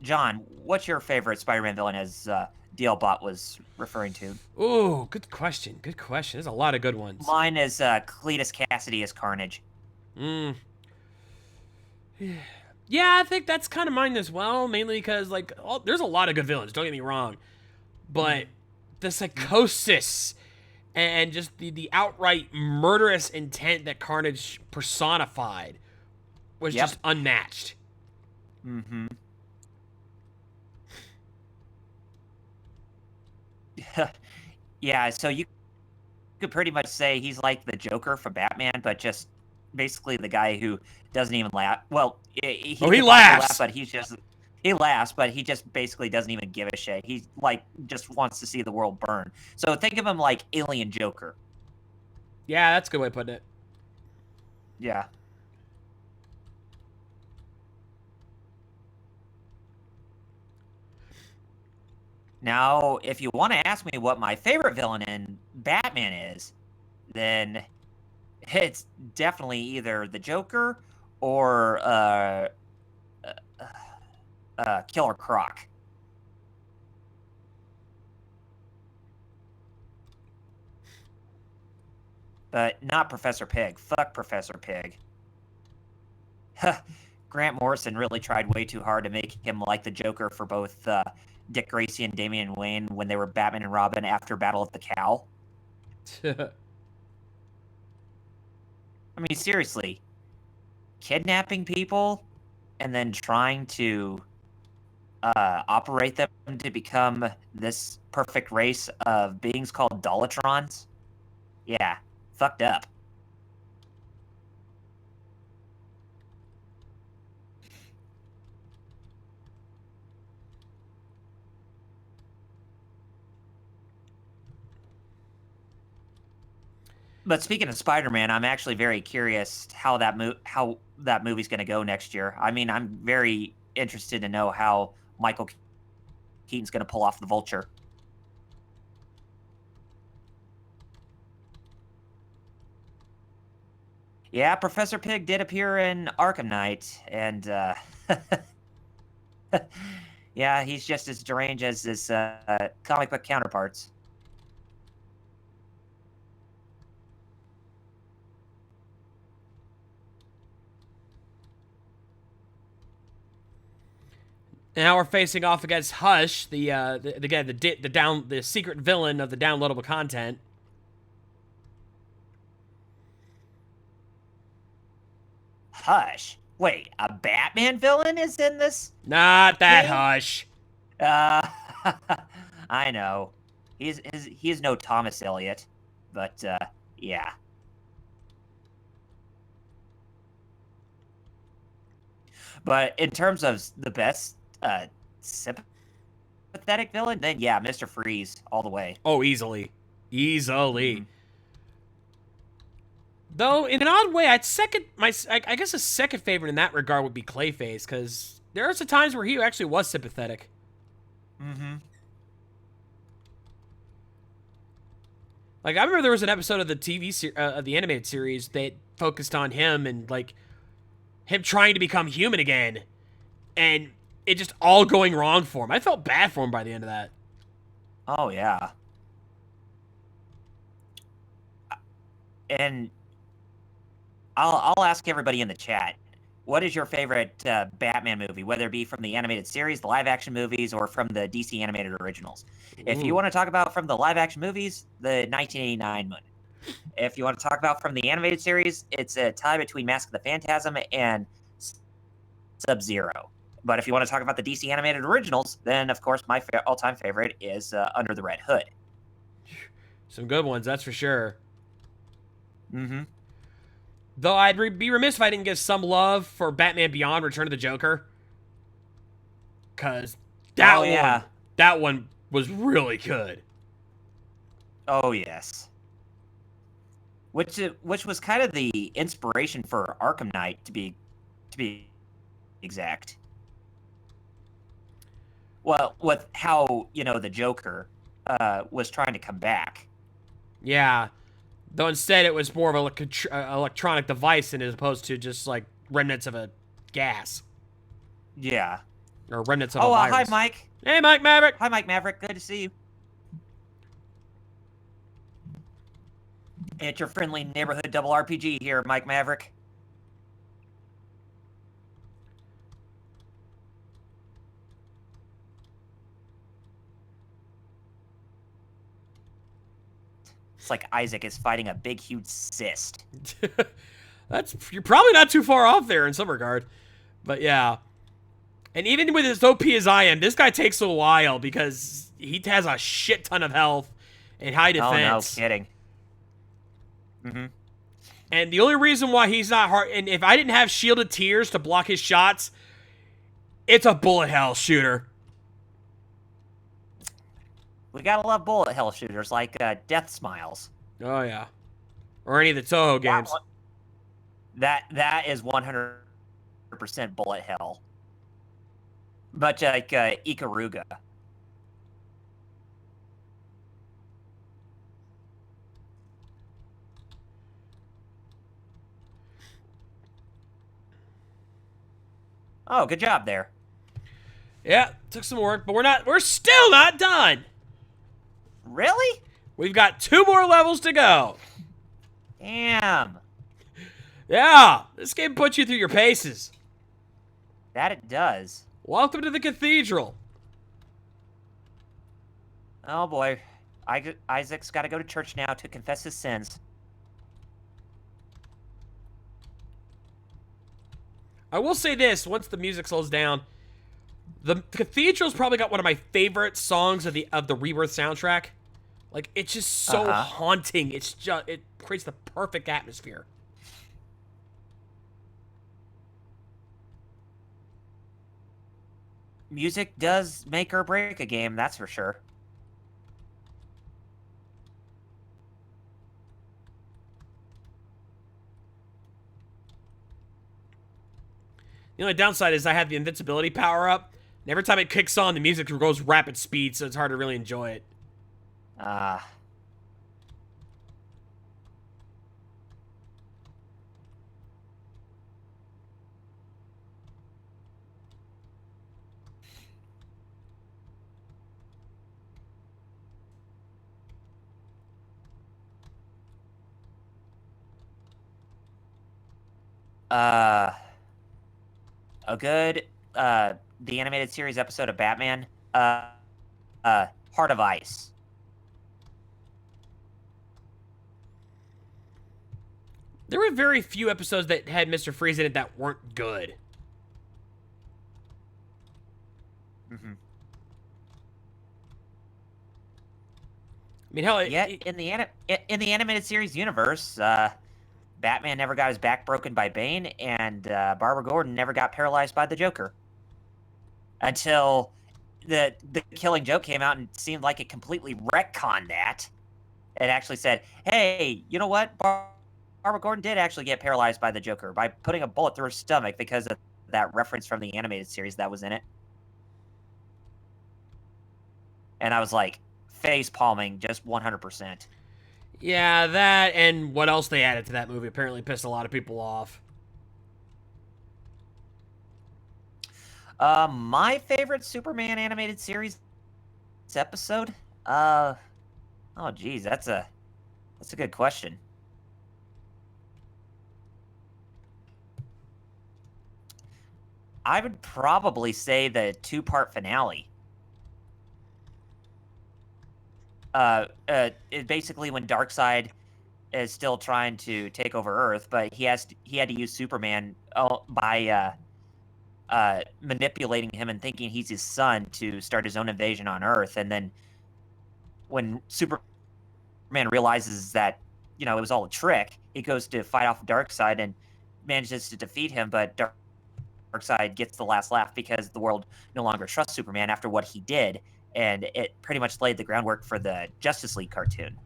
John, what's your favorite Spider-Man villain, as DL Bot was referring to? ooh, good question. Good question. There's a lot of good ones. Mine is Cletus Cassidy as Carnage. Yeah, I think that's kind of mine as well, mainly because, like, there's a lot of good villains, don't get me wrong. But the psychosis and just the outright murderous intent that Carnage personified was just unmatched. Mm-hmm. Yeah, so you could pretty much say he's like the Joker from Batman, but just basically the guy who doesn't even laugh. Well, he laughs, but he laughs, but he just basically doesn't even give a shit. He just wants to see the world burn. So think of him like Alien Joker. Yeah, that's a good way of putting it. Yeah. Now, if you want to ask me what my favorite villain in Batman is, then it's definitely either the Joker or Killer Croc. But not Professor Pig. Fuck Professor Pig. Grant Morrison really tried way too hard to make him like the Joker for both Dick Grayson and Damian Wayne when they were Batman and Robin after Battle of the Cowl. I mean, seriously. Kidnapping people and then trying to operate them to become this perfect race of beings called Dolatrons? Yeah, fucked up. But speaking of Spider-Man, I'm actually very curious how that movie's going to go next year. I mean, I'm very interested to know how Michael Keaton's going to pull off the Vulture. Yeah, Professor Pig did appear in Arkham Knight, and yeah, he's just as deranged as his comic book counterparts. Now we're facing off against Hush, the secret villain of the downloadable content. Hush? Wait, a Batman villain is in this? Not that Game? hush. Uh, I know. He's no Thomas Elliot, but yeah. But in terms of the best sympathetic villain, then yeah, Mr. Freeze all the way. Oh, easily. Easily. Mhm. Though, in an odd way, I guess a second favorite in that regard would be Clayface, because there are some times where he actually was sympathetic. Mm-hmm. Like, I remember there was an episode of of the animated series that focused on him and, like, him trying to become human again. And it just all going wrong for him. I felt bad for him by the end of that. Oh yeah. And I'll ask everybody in the chat, what is your favorite Batman movie, whether it be from the animated series, the live-action movies, or from the DC animated originals? If you Ooh. want to talk about from the live-action movies, the 1989 one. If you want to talk about from the animated series, it's a tie between Mask of the Phantasm and Sub-Zero. But if you want to talk about the DC animated originals, then, of course, my all-time favorite is Under the Red Hood. Some good ones, that's for sure. Mm-hmm. Though I'd be remiss if I didn't give some love for Batman Beyond Return of the Joker. Because that one was really good. Oh, yes. Which was kind of the inspiration for Arkham Knight, to be exact. Well, with how, the Joker was trying to come back. Yeah. Though instead it was more of an electronic device as opposed to just, like, remnants of a gas. Yeah. Or remnants of a Oh, virus. hi, Mike. Hey, Mike Maverick. Hi, Mike Maverick. Good to see you. It's your friendly neighborhood double RPG here, Mike Maverick. It's like Isaac is fighting a big, huge cyst. You're probably not too far off there in some regard. But yeah. And even with as OP as I am, this guy takes a while because he has a shit ton of health and high defense. Oh, no kidding. Mm-hmm. And the only reason why he's not hard, and if I didn't have shielded tears to block his shots, it's a bullet hell shooter. We gotta love bullet hell shooters like Death Smiles. Oh yeah, or any of the Toho games. That is 100% bullet hell. Much like Ikaruga. Oh, good job there. Yeah, took some work, but we're still not done. Really? We've got 2 more levels to go. Damn. Yeah, this game puts you through your paces. That it does. Welcome to the cathedral. Oh boy. Isaac's got to go to church now to confess his sins. I will say this, once the music slows down, the cathedral's probably got one of my favorite songs of the Rebirth soundtrack. Like, it's just so haunting. It creates the perfect atmosphere. Music does make or break a game, that's for sure. The only downside is I have the invincibility power up, and every time it kicks on, the music goes rapid speed, so it's hard to really enjoy it. Ah. A good, the animated series episode of Batman, Heart of Ice. There were very few episodes that had Mr. Freeze in it that weren't good. Mm-hmm. I mean, hell, Yet in the animated series universe, Batman never got his back broken by Bane, and Barbara Gordon never got paralyzed by the Joker. Until the Killing Joke came out and seemed like it completely retconned that. It actually said, "Hey, you know what? Barbara Gordon did actually get paralyzed by the Joker by putting a bullet through her stomach because of that reference from the animated series that was in it." And I was like, face palming, just 100%. yeah, that and what else they added to that movie apparently pissed a lot of people off. My favorite Superman animated series episode? Oh geez, that's a good question. I would probably say the 2-part finale. It basically when Darkseid is still trying to take over Earth, but he had to use Superman by manipulating him and thinking he's his son to start his own invasion on Earth, and then when Superman realizes that it was all a trick, he goes to fight off Darkseid and manages to defeat him, but Darkseid gets the last laugh because the world no longer trusts Superman after what he did, and it pretty much laid the groundwork for the Justice League cartoon.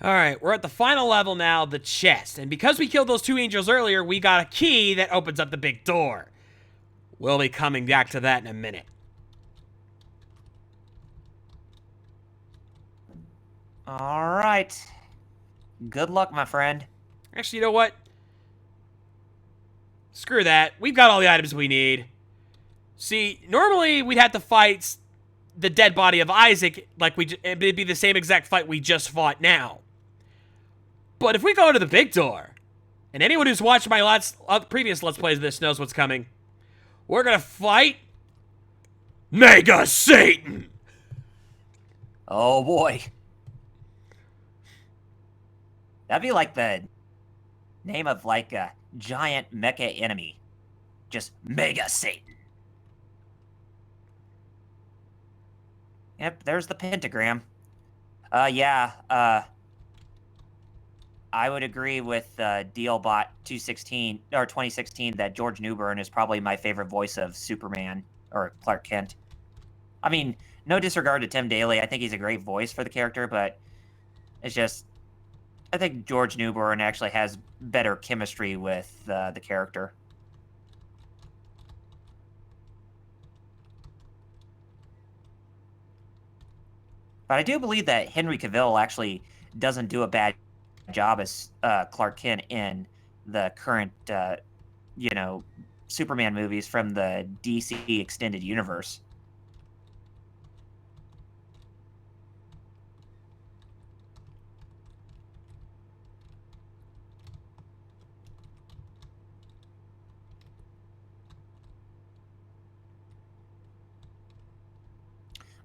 All right, we're at the final level now, the chest. And because we killed those 2 angels earlier, we got a key that opens up the big door. We'll be coming back to that in a minute. All right. Good luck, my friend. Actually, you know what? Screw that. We've got all the items we need. See, normally we'd have to fight the dead body of Isaac, like it'd be the same exact fight we just fought now. But if we go to the big door, and anyone who's watched my previous Let's Plays of this knows what's coming, we're gonna fight Mega Satan! Oh boy. That'd be like the name of like a giant mecha enemy. Just Mega Satan. Yep, there's the pentagram. I would agree with Dealbot 216 or 2016 that George Newbern is probably my favorite voice of Superman or Clark Kent. I mean, no disregard to Tim Daly. I think he's a great voice for the character, but it's just I think George Newbern actually has better chemistry with the character. But I do believe that Henry Cavill actually doesn't do a bad job as Clark Kent in the current, Superman movies from the DC Extended Universe.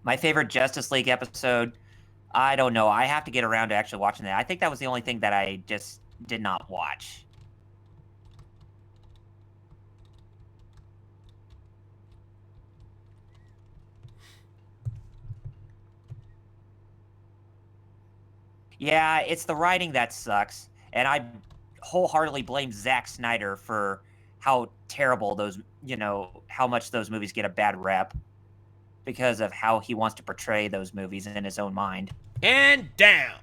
My favorite Justice League episode, I don't know. I have to get around to actually watching that. I think that was the only thing that I just did not watch. Yeah, it's the writing that sucks. And I wholeheartedly blame Zack Snyder for how terrible those, how much those movies get a bad rep. Because of how he wants to portray those movies in his own mind. And down.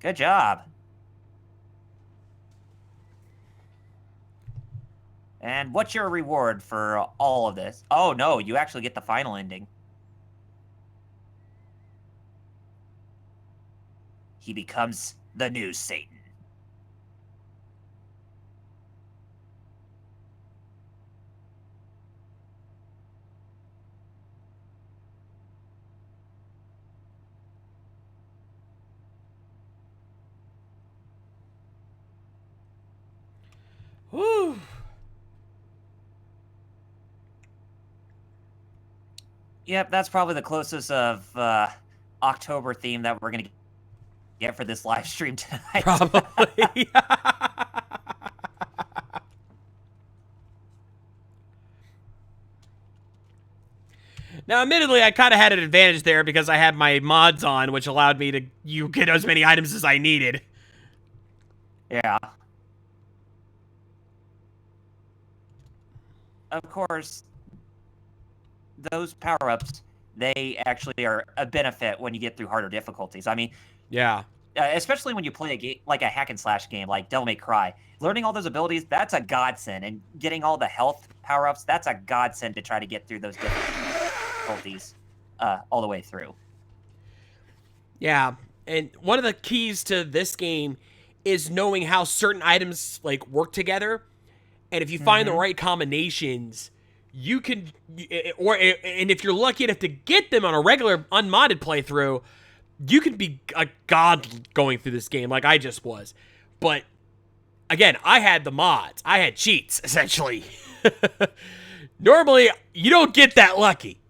Good job. And what's your reward for all of this? Oh no, you actually get the final ending. He becomes the new Satan. Woo. Yep, that's probably the closest of October theme that we're gonna get for this live stream tonight. Probably. Now, admittedly, I kind of had an advantage there because I had my mods on, which allowed me to get as many items as I needed. Yeah. Of course, those power-ups, they actually are a benefit when you get through harder difficulties. I mean, Yeah. especially when you play a game like a hack and slash game like Devil May Cry, learning all those abilities, that's a godsend, and getting all the health power-ups, that's a godsend to try to get through those difficulties all the way through. Yeah, and one of the keys to this game is knowing how certain items like work together, and if you find the right combinations, you can, and if you're lucky enough to get them on a regular unmodded playthrough, you can be a god going through this game like I just was. But again, I had the mods, I had cheats essentially. Normally, you don't get that lucky.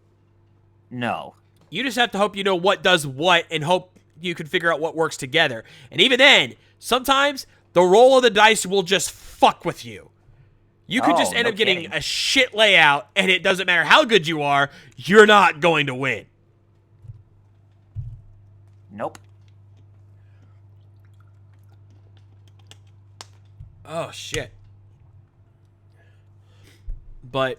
No. You just have to hope you know what does what and hope you can figure out what works together. And even then, sometimes the roll of the dice will just fuck with you. You could just end up getting a shit layout, and it doesn't matter how good you are, you're not going to win. Nope. Oh, shit. But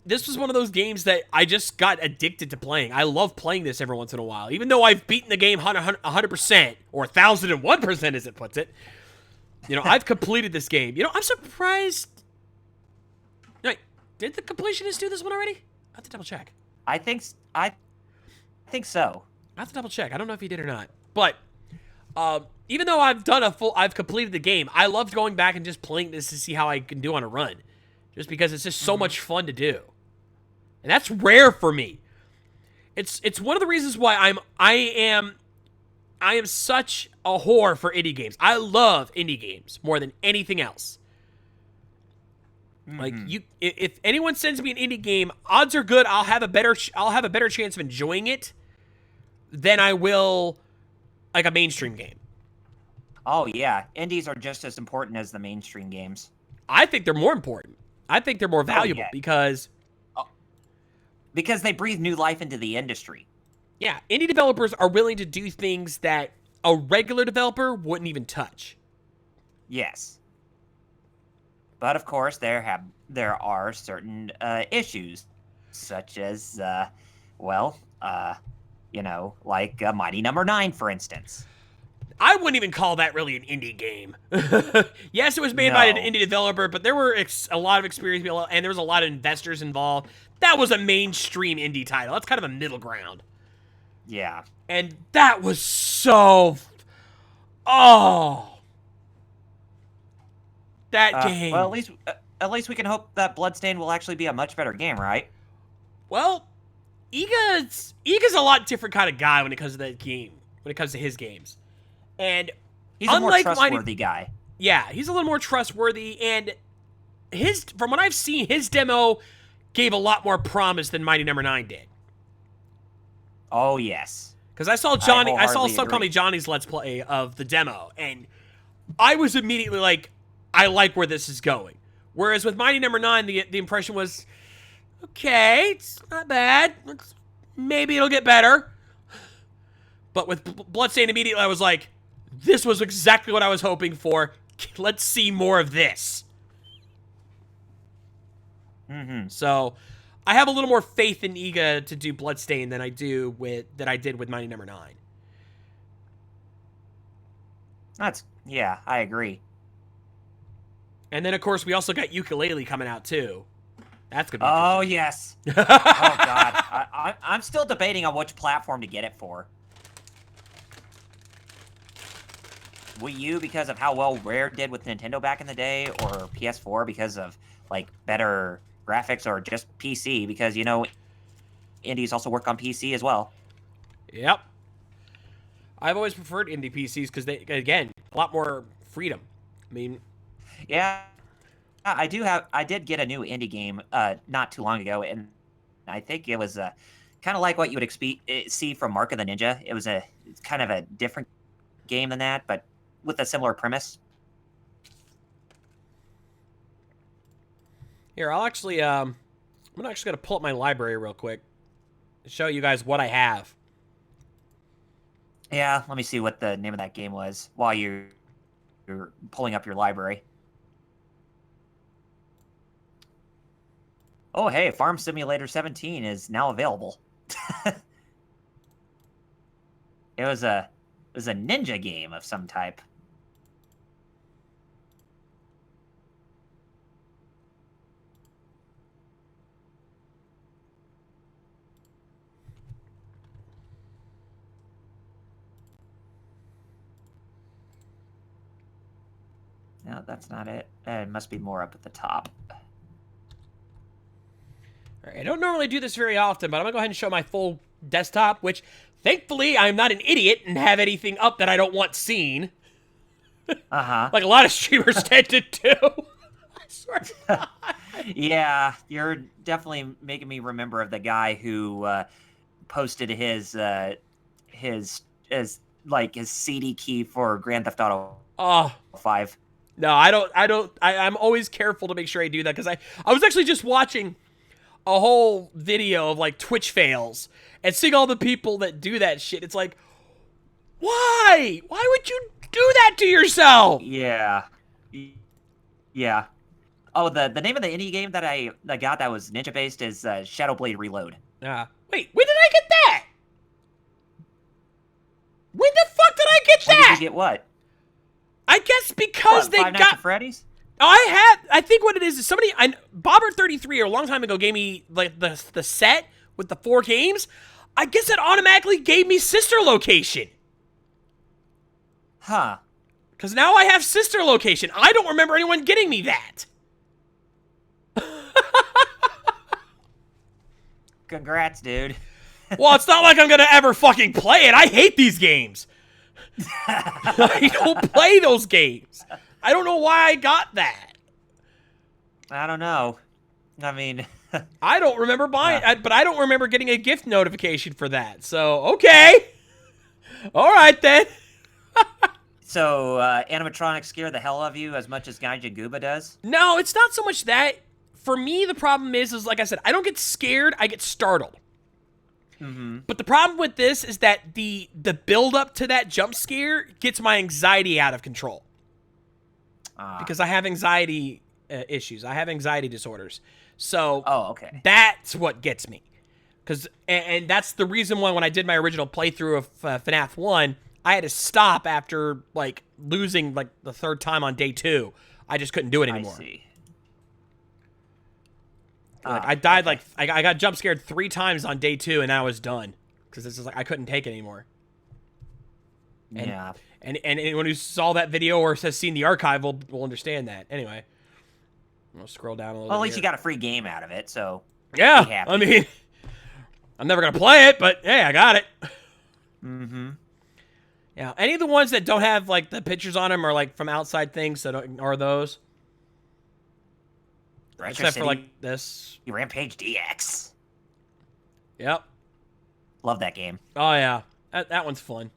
this was one of those games that I just got addicted to playing. I love playing this every once in a while. Even though I've beaten the game 100%, or 1,001% as it puts it, you know, I've completed this game. You know, I'm surprised. Wait, did the completionist do this one already? I have to double check. I think so. I have to double check. I don't know if he did or not. But even though I've completed the game, I loved going back and just playing this to see how I can do on a run. Just because it's just so much fun to do. And that's rare for me. It's one of the reasons why I am such a whore for indie games. I love indie games more than anything else. Like if anyone sends me an indie game, odds are good I'll have a better chance of enjoying it than I will like a mainstream game. Oh yeah, indies are just as important as the mainstream games. I think they're more important. I think they're more valuable because they breathe new life into the industry. Yeah, indie developers are willing to do things that a regular developer wouldn't even touch. Yes. But of course, there are certain issues, such as, like Mighty Number 9, for instance. I wouldn't even call that really an indie game. Yes, it was made by an indie developer, but there were a lot of experienced people, and there was a lot of investors involved. That was a mainstream indie title. That's kind of a middle ground. Yeah. And that was so... Oh. That game. Well, at least we can hope that Bloodstained will actually be a much better game, right? Well, Iga's a lot different kind of guy when it comes to that game. When it comes to his games. And he's a more trustworthy guy. Yeah, he's a little more trustworthy, and from what I've seen, his demo gave a lot more promise than Mighty Number 9 did. Oh yes. Because I saw Subcomedy Johnny's Let's Play of the demo, and I was immediately like, I like where this is going. Whereas with Mighty Number 9, the impression was, okay, it's not bad. Maybe it'll get better. But with Bloodstained, immediately I was like, this was exactly what I was hoping for. Let's see more of this. So, I have a little more faith in Iga to do Bloodstained than I did with Mighty Number 9. Yeah, I agree. And then, of course, we also got Yooka-Laylee coming out, too. That's good. Oh, yes. Oh, God. I'm still debating on which platform to get it for. Wii U because of how well Rare did with Nintendo back in the day, or PS4 because of, like, better graphics, or just PC because, you know, indies also work on PC as well. Yep. I've always preferred indie PCs because they, again, a lot more freedom. I mean... Yeah, I did get a new indie game not too long ago, and I think it was kind of like what you would see from Mark of the Ninja. It was it's kind of a different game than that, but with a similar premise. Here, I'll actually, I'm actually gonna pull up my library real quick to show you guys what I have. Yeah, let me see what the name of that game was while you're pulling up your library. Oh, hey, Farm Simulator 17 is now available. It was a ninja game of some type. No, that's not it. It must be more up at the top. All right, I don't normally do this very often, but I'm gonna go ahead and show my full desktop, which thankfully I'm not an idiot and have anything up that I don't want seen. Uh-huh. Like a lot of streamers tend to do. I swear to God. Yeah, you're definitely making me remember of the guy who posted his CD key for Grand Theft Auto Oh, 5. no, I'm always careful to make sure I do that, because I was actually just watching a whole video of like Twitch fails and seeing all the people that do that shit. It's like, why would you do that to yourself? Yeah. Yeah. Oh, the name of the indie game that I got that was ninja based is Shadowblade Reload. Wait, when did I get that? When the fuck did I get When that? did you get what? I guess because What, they Five Nights got at Freddy's? I think what it is somebody, Bobber33 a long time ago gave me like the set with the 4 games. I guess it automatically gave me Sister Location. Huh. Because now I have Sister Location. I don't remember anyone getting me that. Congrats, dude. Well, it's not like I'm going to ever fucking play it. I hate these games. I don't play those games. I don't know why I got that. I don't know. I mean... I don't remember buying it, but I don't remember getting a gift notification for that. So, okay. All right, then. So, animatronics scare the hell out of you as much as Gaija Gooba does? No, it's not so much that. For me, the problem is like I said, I don't get scared, I get startled. Mm-hmm. But the problem with this is that the build-up to that jump scare gets my anxiety out of control. Because I have anxiety issues. I have anxiety disorders. So okay. That's what gets me. And that's the reason why when I did my original playthrough of FNAF 1, I had to stop after, like, losing, like, the 3rd time on day 2. I just couldn't do it anymore. I see. Like, I died, okay. Like, I got jump scared 3 times on day 2, and I was done. Because it's just like, I couldn't take it anymore. And, yeah. And anyone who saw that video or has seen the archive will understand that. Anyway. I'll scroll down a little bit. Well, at least you got a free game out of it, so... Yeah, be happy. I mean... I'm never going to play it, but hey, I got it. Mm-hmm. Yeah, any of the ones that don't have, like, the pictures on them or, like, from outside things, so don't ignore those. Retro Except City, for, like, this. Rampage DX. Yep. Love that game. Oh, yeah. That one's fun.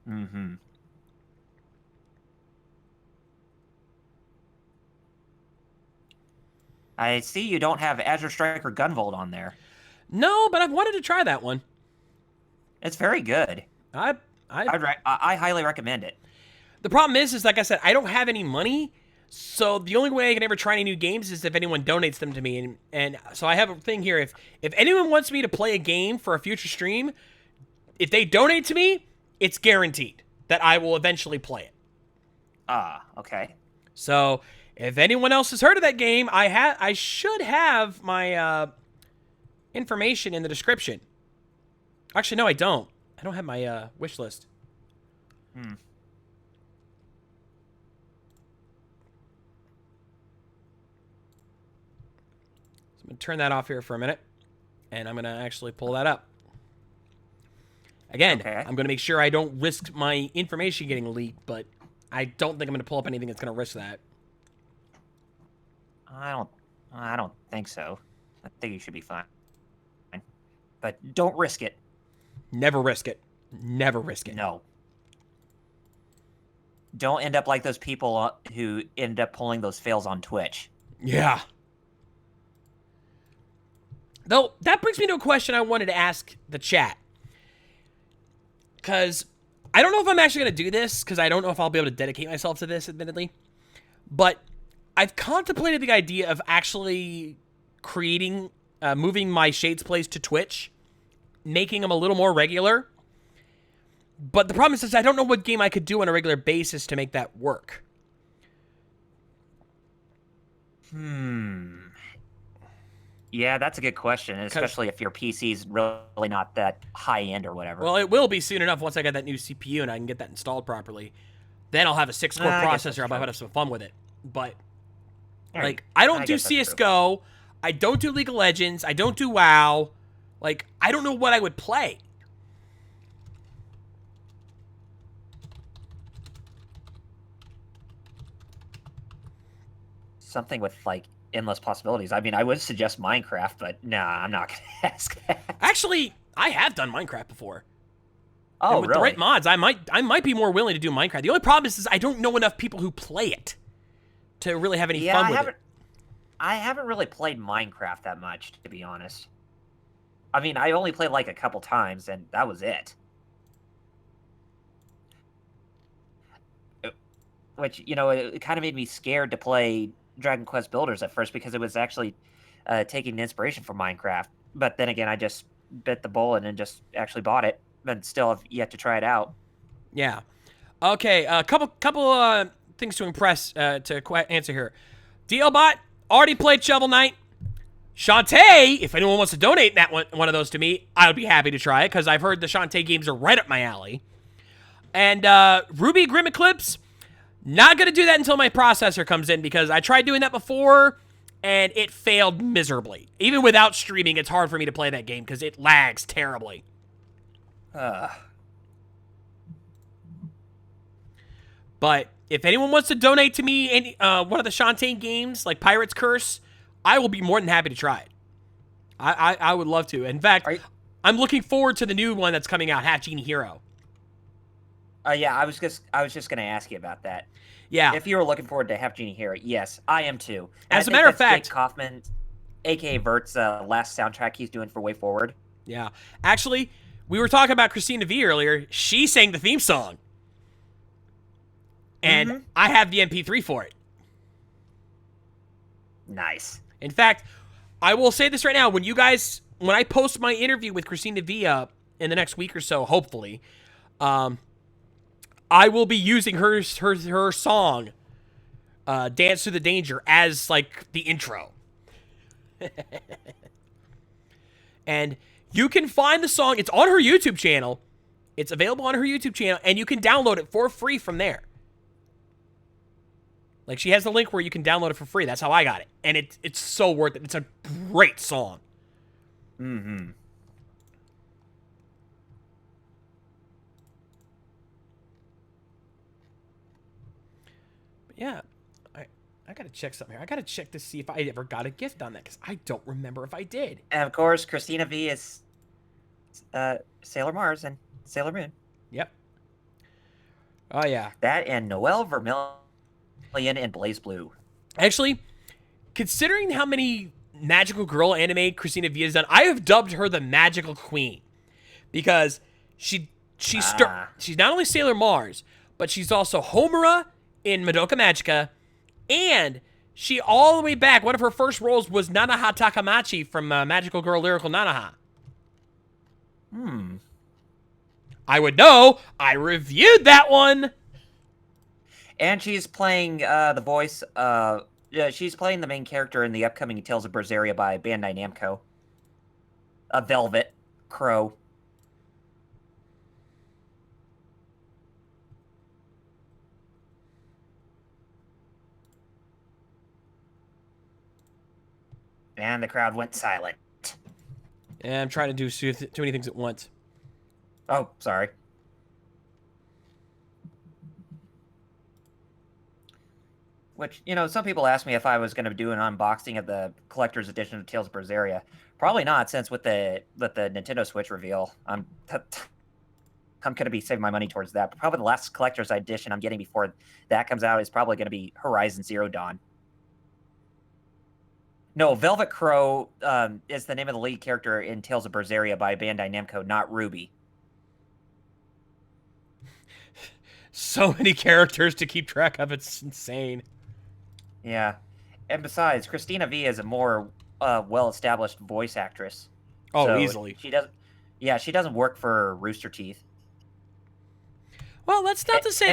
Mm-hmm. I see you don't have Azure Strike or Gunvolt on there. No, but I've wanted to try that one. It's very good. I highly recommend it. The problem is like I said, I don't have any money, so the only way I can ever try any new games is if anyone donates them to me. And so I have a thing here. If anyone wants me to play a game for a future stream, if they donate to me, it's guaranteed that I will eventually play it. Okay. So if anyone else has heard of that game, I should have my information in the description. Actually, no, I don't. I don't have my wish list. Hmm. So I'm going to turn that off here for a minute, and I'm going to actually pull that up. Again, okay. I'm going to make sure I don't risk my information getting leaked, but I don't think I'm going to pull up anything that's going to risk that. I don't think so. I think you should be fine. but don't risk it. Never risk it. Never risk it. No. Don't end up like those people who end up pulling those fails on Twitch. Yeah. Though, that brings me to a question I wanted to ask the chat. Because I don't know if I'm actually going to do this, because I don't know if I'll be able to dedicate myself to this, admittedly. But I've contemplated the idea of actually creating, moving my Shades plays to Twitch, making them a little more regular. But the problem is I don't know what game I could do on a regular basis to make that work. Yeah, that's a good question, especially if your PC's really not that high-end or whatever. Well, it will be soon enough once I get that new CPU and I can get that installed properly. Then I'll have a 6-core processor. I might have some fun with it. But, like, I don't do CSGO. I don't do League of Legends. I don't do WoW. Like, I don't know what I would play. Something with, like, endless possibilities. I mean, I would suggest Minecraft, but nah, I'm not going to ask that. Actually, I have done Minecraft before. Oh, and with really? the right mods, I might be more willing to do Minecraft. The only problem is I don't know enough people who play it to really have any fun with it. I haven't really played Minecraft that much, to be honest. I mean, I only played like a couple times, and that was it. Which, you know, it kind of made me scared to play Dragon Quest Builders at first because it was actually taking inspiration from Minecraft. But then again, I just bit the bullet and just actually bought it, but still have yet to try it out. Yeah. Okay, a couple things to answer here. DLBot, already played Shovel Knight. Shantae, if anyone wants to donate that one of those to me, I would be happy to try it, because I've heard the Shantae games are right up my alley. And Ruby Grim Eclipse, not going to do that until my processor comes in, because I tried doing that before, and it failed miserably. Even without streaming, it's hard for me to play that game, because it lags terribly. But if anyone wants to donate to me any one of the Shantae games, like Pirate's Curse, I will be more than happy to try it. I would love to. In fact, I'm looking forward to the new one that's coming out, Half Genie Hero. Yeah, I was just going to ask you about that. Yeah. If you were looking forward to Half Genie Hero, yes, I am too. As a matter of fact, Jake Kaufman, aka Vert's last soundtrack he's doing for Way Forward. Yeah. Actually, we were talking about Christina V earlier. She sang the theme song. And I have the MP3 for it. Nice. In fact, I will say this right now. When I post my interview with Christina V up in the next week or so, hopefully, I will be using her song, Dance to the Danger, as, like, the intro. And you can find the song. It's on her YouTube channel. It's available on her YouTube channel, and you can download it for free from there. Like, she has the link where you can download it for free. That's how I got it. And it's so worth it. It's a great song. Mm-hmm. But yeah, I gotta check something here. I gotta check to see if I ever got a gift on that, because I don't remember if I did. And, of course, Christina V is Sailor Mars and Sailor Moon. Yep. Oh, yeah. That and Noelle Vermillion and Blaze Blue. Actually, considering how many magical girl anime Christina V has done, I have dubbed her the Magical Queen, because she's not only Sailor Mars, but she's also Homura in Madoka Magica, and she all the way back, one of her first roles was Nanaha Takamachi from Magical Girl Lyrical Nanaha. I would know. I reviewed that one. And she's playing the voice. She's playing the main character in the upcoming Tales of Berseria by Bandai Namco. Velvet Crow. And the crowd went silent. And I'm trying to do too many things at once. Oh, sorry. Which, some people ask me if I was going to do an unboxing of the collector's edition of Tales of Berseria. Probably not, since with the Nintendo Switch reveal, I'm going to be saving my money towards that. But probably the last collector's edition I'm getting before that comes out is probably going to be Horizon Zero Dawn. No, Velvet Crow is the name of the lead character in Tales of Berseria by Bandai Namco, not Ruby. So many characters to keep track of. It's insane. Yeah. And besides, Christina V is a more well-established voice actress. Oh, So easily. She doesn't work for Rooster Teeth. Well, that's not to say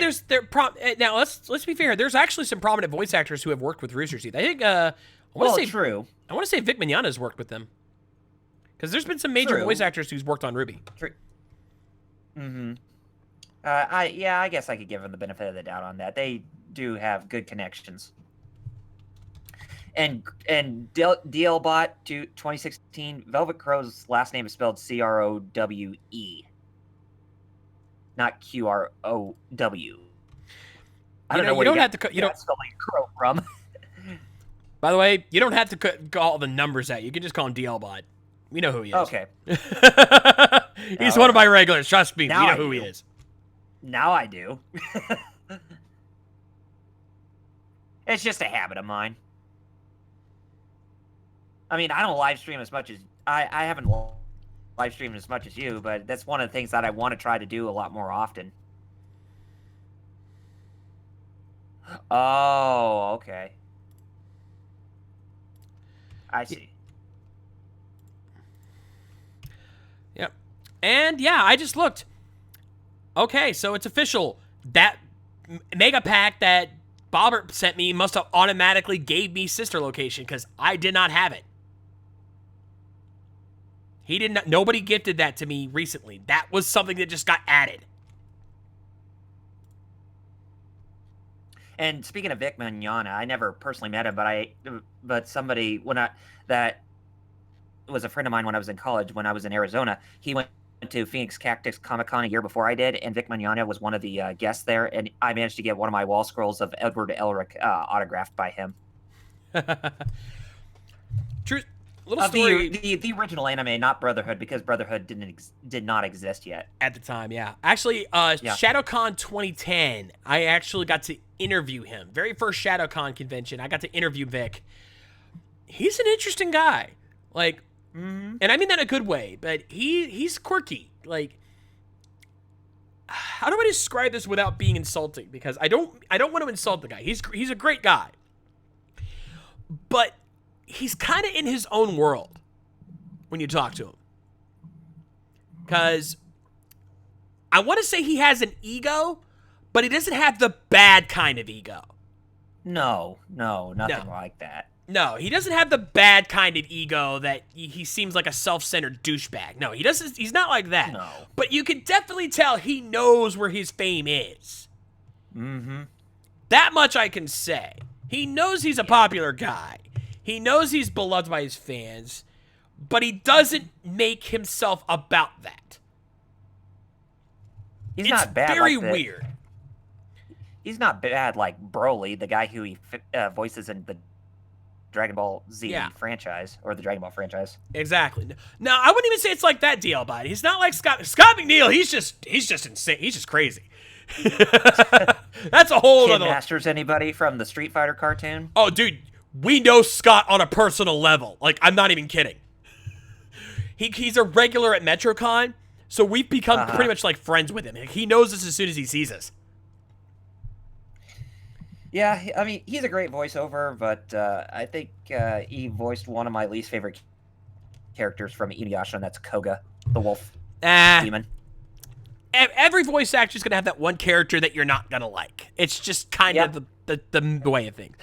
now let's be fair. There's actually some prominent voice actors who have worked with Rooster Teeth. I think True. I want to say Vic Mignogna's worked with them. Because there's been some major True. voice actors who's worked on Ruby. True. Mm-hmm. I guess I could give them the benefit of the doubt on that. They do have good connections. And DLBot 2016, Velvet Crow's last name is spelled Crowe, not QROW. I don't know where you don't have to. You don't spelling crow from. By the way, you don't have to call the numbers out. You can just call him DLBot. We know who he is. Okay. He's one of my regulars. Trust me. Now We know I who he do. is. Now I do. It's just a habit of mine. I mean, I don't live stream as much as I haven't live streamed as much as you, but that's one of the things that I want to try to do a lot more often. Oh, okay. I see. Yep. And yeah, I just looked. Okay, so it's official. That mega pack that Bobbert sent me must have automatically gave me sister location because I did not have it. He did not. Nobody gifted that to me recently. That was something that just got added. And speaking of Vic Mignogna, I never personally met him, but somebody that was a friend of mine when I was in college, when I was in Arizona, he went to Phoenix Cactus Comic-Con a year before I did, and Vic Mignogna was one of the guests there, and I managed to get one of my wall scrolls of Edward Elric autographed by him. True. Little story. The original anime, not Brotherhood, because Brotherhood did not exist yet. At the time, yeah. Actually, ShadowCon 2010, I actually got to interview him. Very first ShadowCon convention, I got to interview Vic. He's an interesting guy. Like, and I mean that in a good way, but he's quirky. Like, how do I describe this without being insulting? Because I don't want to insult the guy. He's a great guy. But he's kind of in his own world when you talk to him. Because I want to say he has an ego, but he doesn't have the bad kind of ego. No, nothing like that. No, he doesn't have the bad kind of ego that he seems like a self-centered douchebag. No, he doesn't. He's not like that. No. But you can definitely tell he knows where his fame is. Mm-hmm. That much I can say. He knows he's a popular guy. He knows he's beloved by his fans, but he doesn't make himself about that. It's not bad. Very weird. He's not bad like Broly, the guy who he voices in the Dragon Ball Z franchise, or the Dragon Ball franchise. Exactly. No, I wouldn't even say it's like that, DL Body. He's not like Scott McNeil. He's just insane. He's just crazy. That's a whole Kid other. Masters anybody from the Street Fighter cartoon? Oh, dude, we know Scott on a personal level. Like, I'm not even kidding. He's a regular at MetroCon, so we've become pretty much like friends with him. He knows us as soon as he sees us. Yeah, I mean, he's a great voiceover, but I think he voiced one of my least favorite characters from Inuyasha, and that's Koga, the wolf demon. Every voice actor is going to have that one character that you're not going to like. It's just kind of the way of things.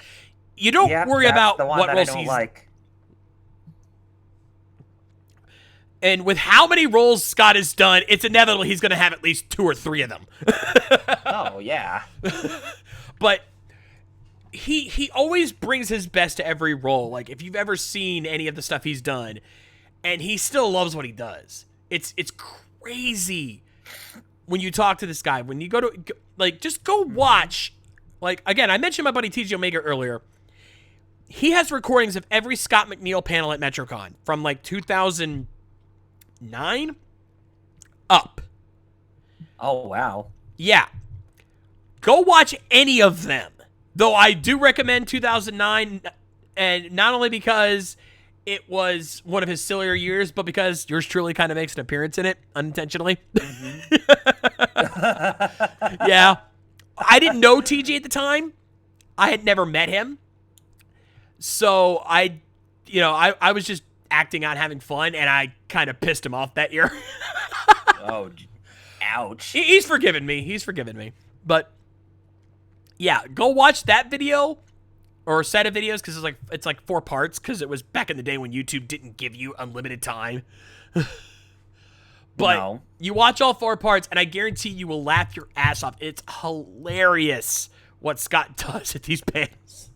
You don't worry about what roles he's like. And with how many roles Scott has done, it's inevitable he's going to have at least 2 or 3 of them. Oh, yeah. But he always brings his best to every role. Like, if you've ever seen any of the stuff he's done, and he still loves what he does. It's crazy when you talk to this guy. When you go to, like, just go watch Like, again, I mentioned my buddy TJ Omega earlier. He has recordings of every Scott McNeil panel at MetroCon from, like, 2009 up. Oh, wow. Yeah. Go watch any of them. Though I do recommend 2009, and not only because it was one of his sillier years, but because yours truly kind of makes an appearance in it, unintentionally. Yeah. I didn't know TJ at the time. I had never met him. So I was just acting out, having fun, and I kind of pissed him off that year. Oh, ouch. He's forgiven me. But yeah, go watch that video or a set of videos because it's like 4 parts because it was back in the day when YouTube didn't give you unlimited time. But No. you watch all 4 parts, and I guarantee you will laugh your ass off. It's hilarious what Scott does at these panels.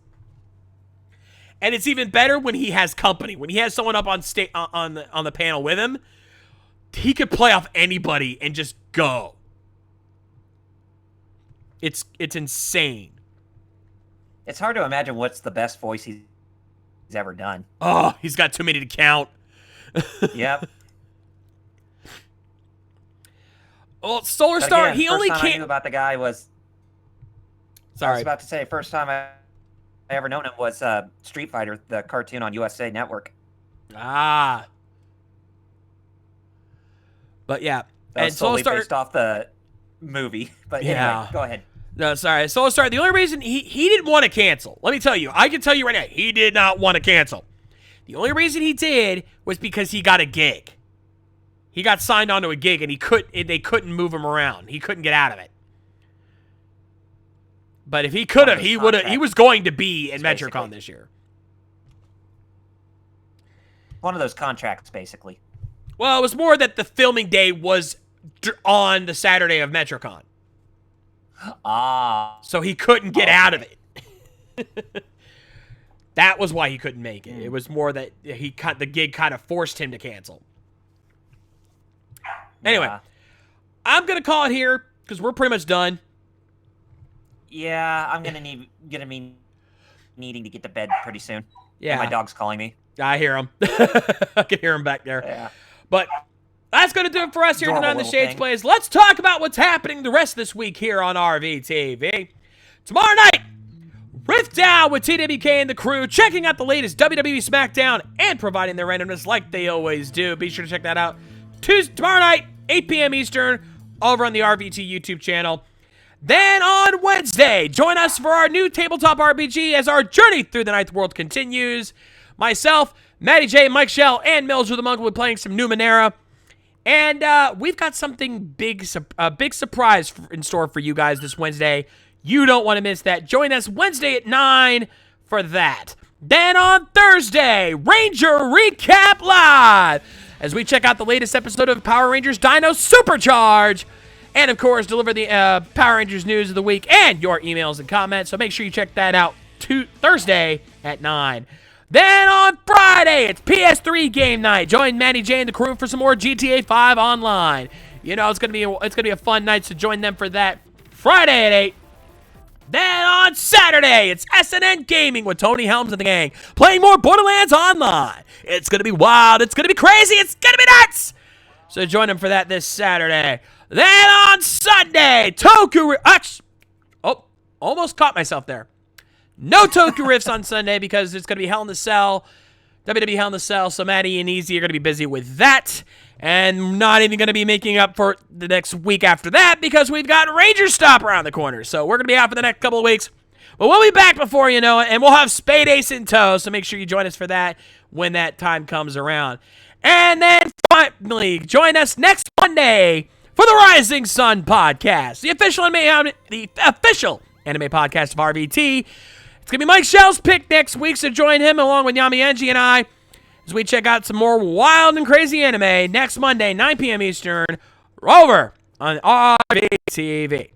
And it's even better when he has company. When he has someone up on the panel with him, he could play off anybody and just go. It's insane. It's hard to imagine what's the best voice he's ever done. Oh, he's got too many to count. Yep. Well, Solar But Star, again, he only first time I can't. knew about the guy was... I was Sorry. about to say, first time I ever known him was Street Fighter, the cartoon on USA Network. Ah. But yeah. That was And Solar solely Star. based off the movie. But Yeah. anyway, go ahead. No, sorry. Solar Star, the only reason he didn't want to cancel. Let me tell you. I can tell you right now. He did not want to cancel. The only reason he did was because he got a gig. He got signed onto a gig, and they couldn't move him around. He couldn't get out of it. But if he could have, he would have. He was going to be in MetroCon this year. One of those contracts, basically. Well, it was more that the filming day was on the Saturday of MetroCon, Ah. so he couldn't get out of it. That was why he couldn't make it. It was more that the gig kind of forced him to cancel. Anyway, Yeah. I'm gonna call it here because we're pretty much done. Yeah, I'm gonna be needing to get to bed pretty soon. Yeah, And my dog's calling me. I hear him. I can hear him back there. Yeah. But that's going to do it for us here Adorable tonight on the little Shades thing. Plays. Let's talk about what's happening the rest of this week here on RVTV. Tomorrow night, Rift Down with TWK and the crew, checking out the latest WWE SmackDown and providing their randomness like they always do. Be sure to check that out tomorrow night, 8 p.m. Eastern, over on the RVT YouTube channel. Then on Wednesday, join us for our new Tabletop RPG as our journey through the Ninth World continues. Myself, Matty J, Mike Shell, and Mildred the Monk will be playing some Numenera. And we've got something a big surprise in store for you guys this Wednesday. You don't want to miss that. Join us Wednesday at 9 for that. Then on Thursday, Ranger Recap Live as we check out the latest episode of Power Rangers Dino Supercharge. And, of course, deliver the Power Rangers news of the week and your emails and comments. So make sure you check that out Thursday at 9. Then on Friday, it's PS3 game night. Join Matty J and the crew for some more GTA 5 online. You know, it's gonna be a fun night, so join them for that. Friday at 8. Then on Saturday, it's SNN Gaming with Tony Helms and the gang, playing more Borderlands online. It's gonna be wild. It's gonna be crazy. It's gonna be nuts. So join them for that this Saturday. Then on Sunday, almost caught myself there. No Toku Riffs on Sunday because it's going to be Hell in the Cell, WWE Hell in the Cell, so Maddie and Easy are going to be busy with that, and not even going to be making up for the next week after that because we've got Ranger Stop around the corner, so we're going to be out for the next couple of weeks, but we'll be back before you know it, and we'll have Spade Ace in tow, so make sure you join us for that when that time comes around. And then finally, join us next Monday for the Rising Sun podcast, the official anime podcast of RVT. It's going to be Mike Shell's pick next week, so join him along with Yami Enji and I as we check out some more wild and crazy anime next Monday, 9 p.m. Eastern, over on RVTV.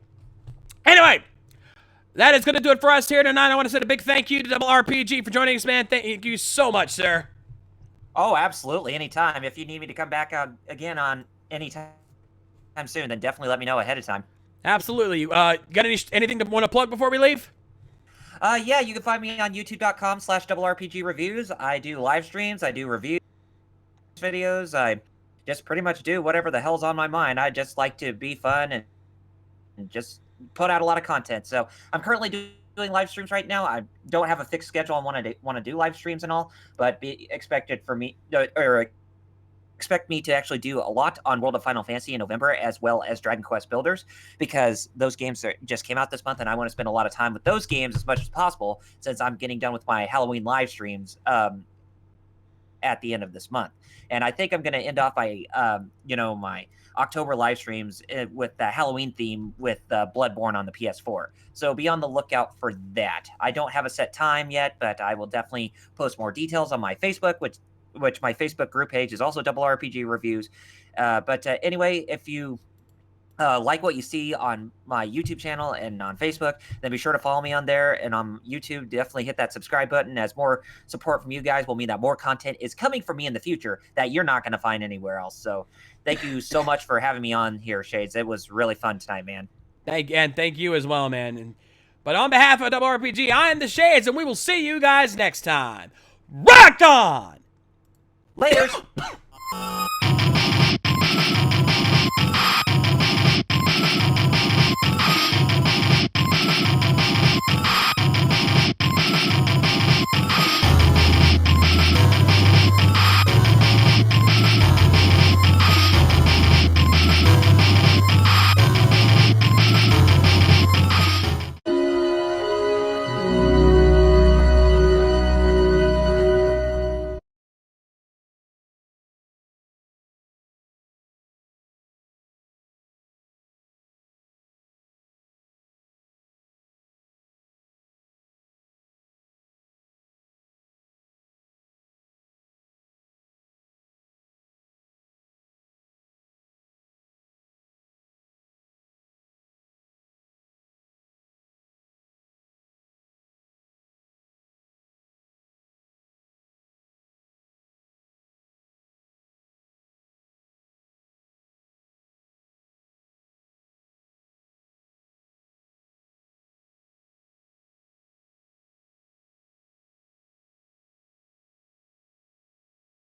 Anyway, that is going to do it for us here tonight. I want to say a big thank you to Double RPG for joining us, man. Thank you so much, sir. Oh, absolutely. Anytime. If you need me to come back on again on any time soon, then definitely let me know ahead of time. Absolutely. Got anything to want to plug before we leave? Yeah, you can find me on youtube.com/rpg reviews. I do live streams. I do reviews, videos. I just pretty much do whatever the hell's on my mind. I just like to be fun and just put out a lot of content. So I'm currently doing live streams right now. I don't have a fixed schedule on when I want to do live streams and all, but be expected for me or expect me to actually do a lot on World of Final Fantasy in November, as well as Dragon Quest Builders, because those games just came out this month, and I want to spend a lot of time with those games as much as possible, since I'm getting done with my Halloween live streams at the end of this month. And I think I'm going to end off by, my October live streams with the Halloween theme with Bloodborne on the PS4. So be on the lookout for that. I don't have a set time yet, but I will definitely post more details on my Facebook, which my Facebook group page is also Double RPG Reviews. But anyway, if you like what you see on my YouTube channel and on Facebook, then be sure to follow me on there. And on YouTube, definitely hit that subscribe button, as more support from you guys will mean that more content is coming from me in the future that you're not going to find anywhere else. So thank you so much for having me on here, Shades. It was really fun tonight, man. Thank you as well, man. But on behalf of Double RPG, I am the Shades, and we will see you guys next time. Rock on! Laters!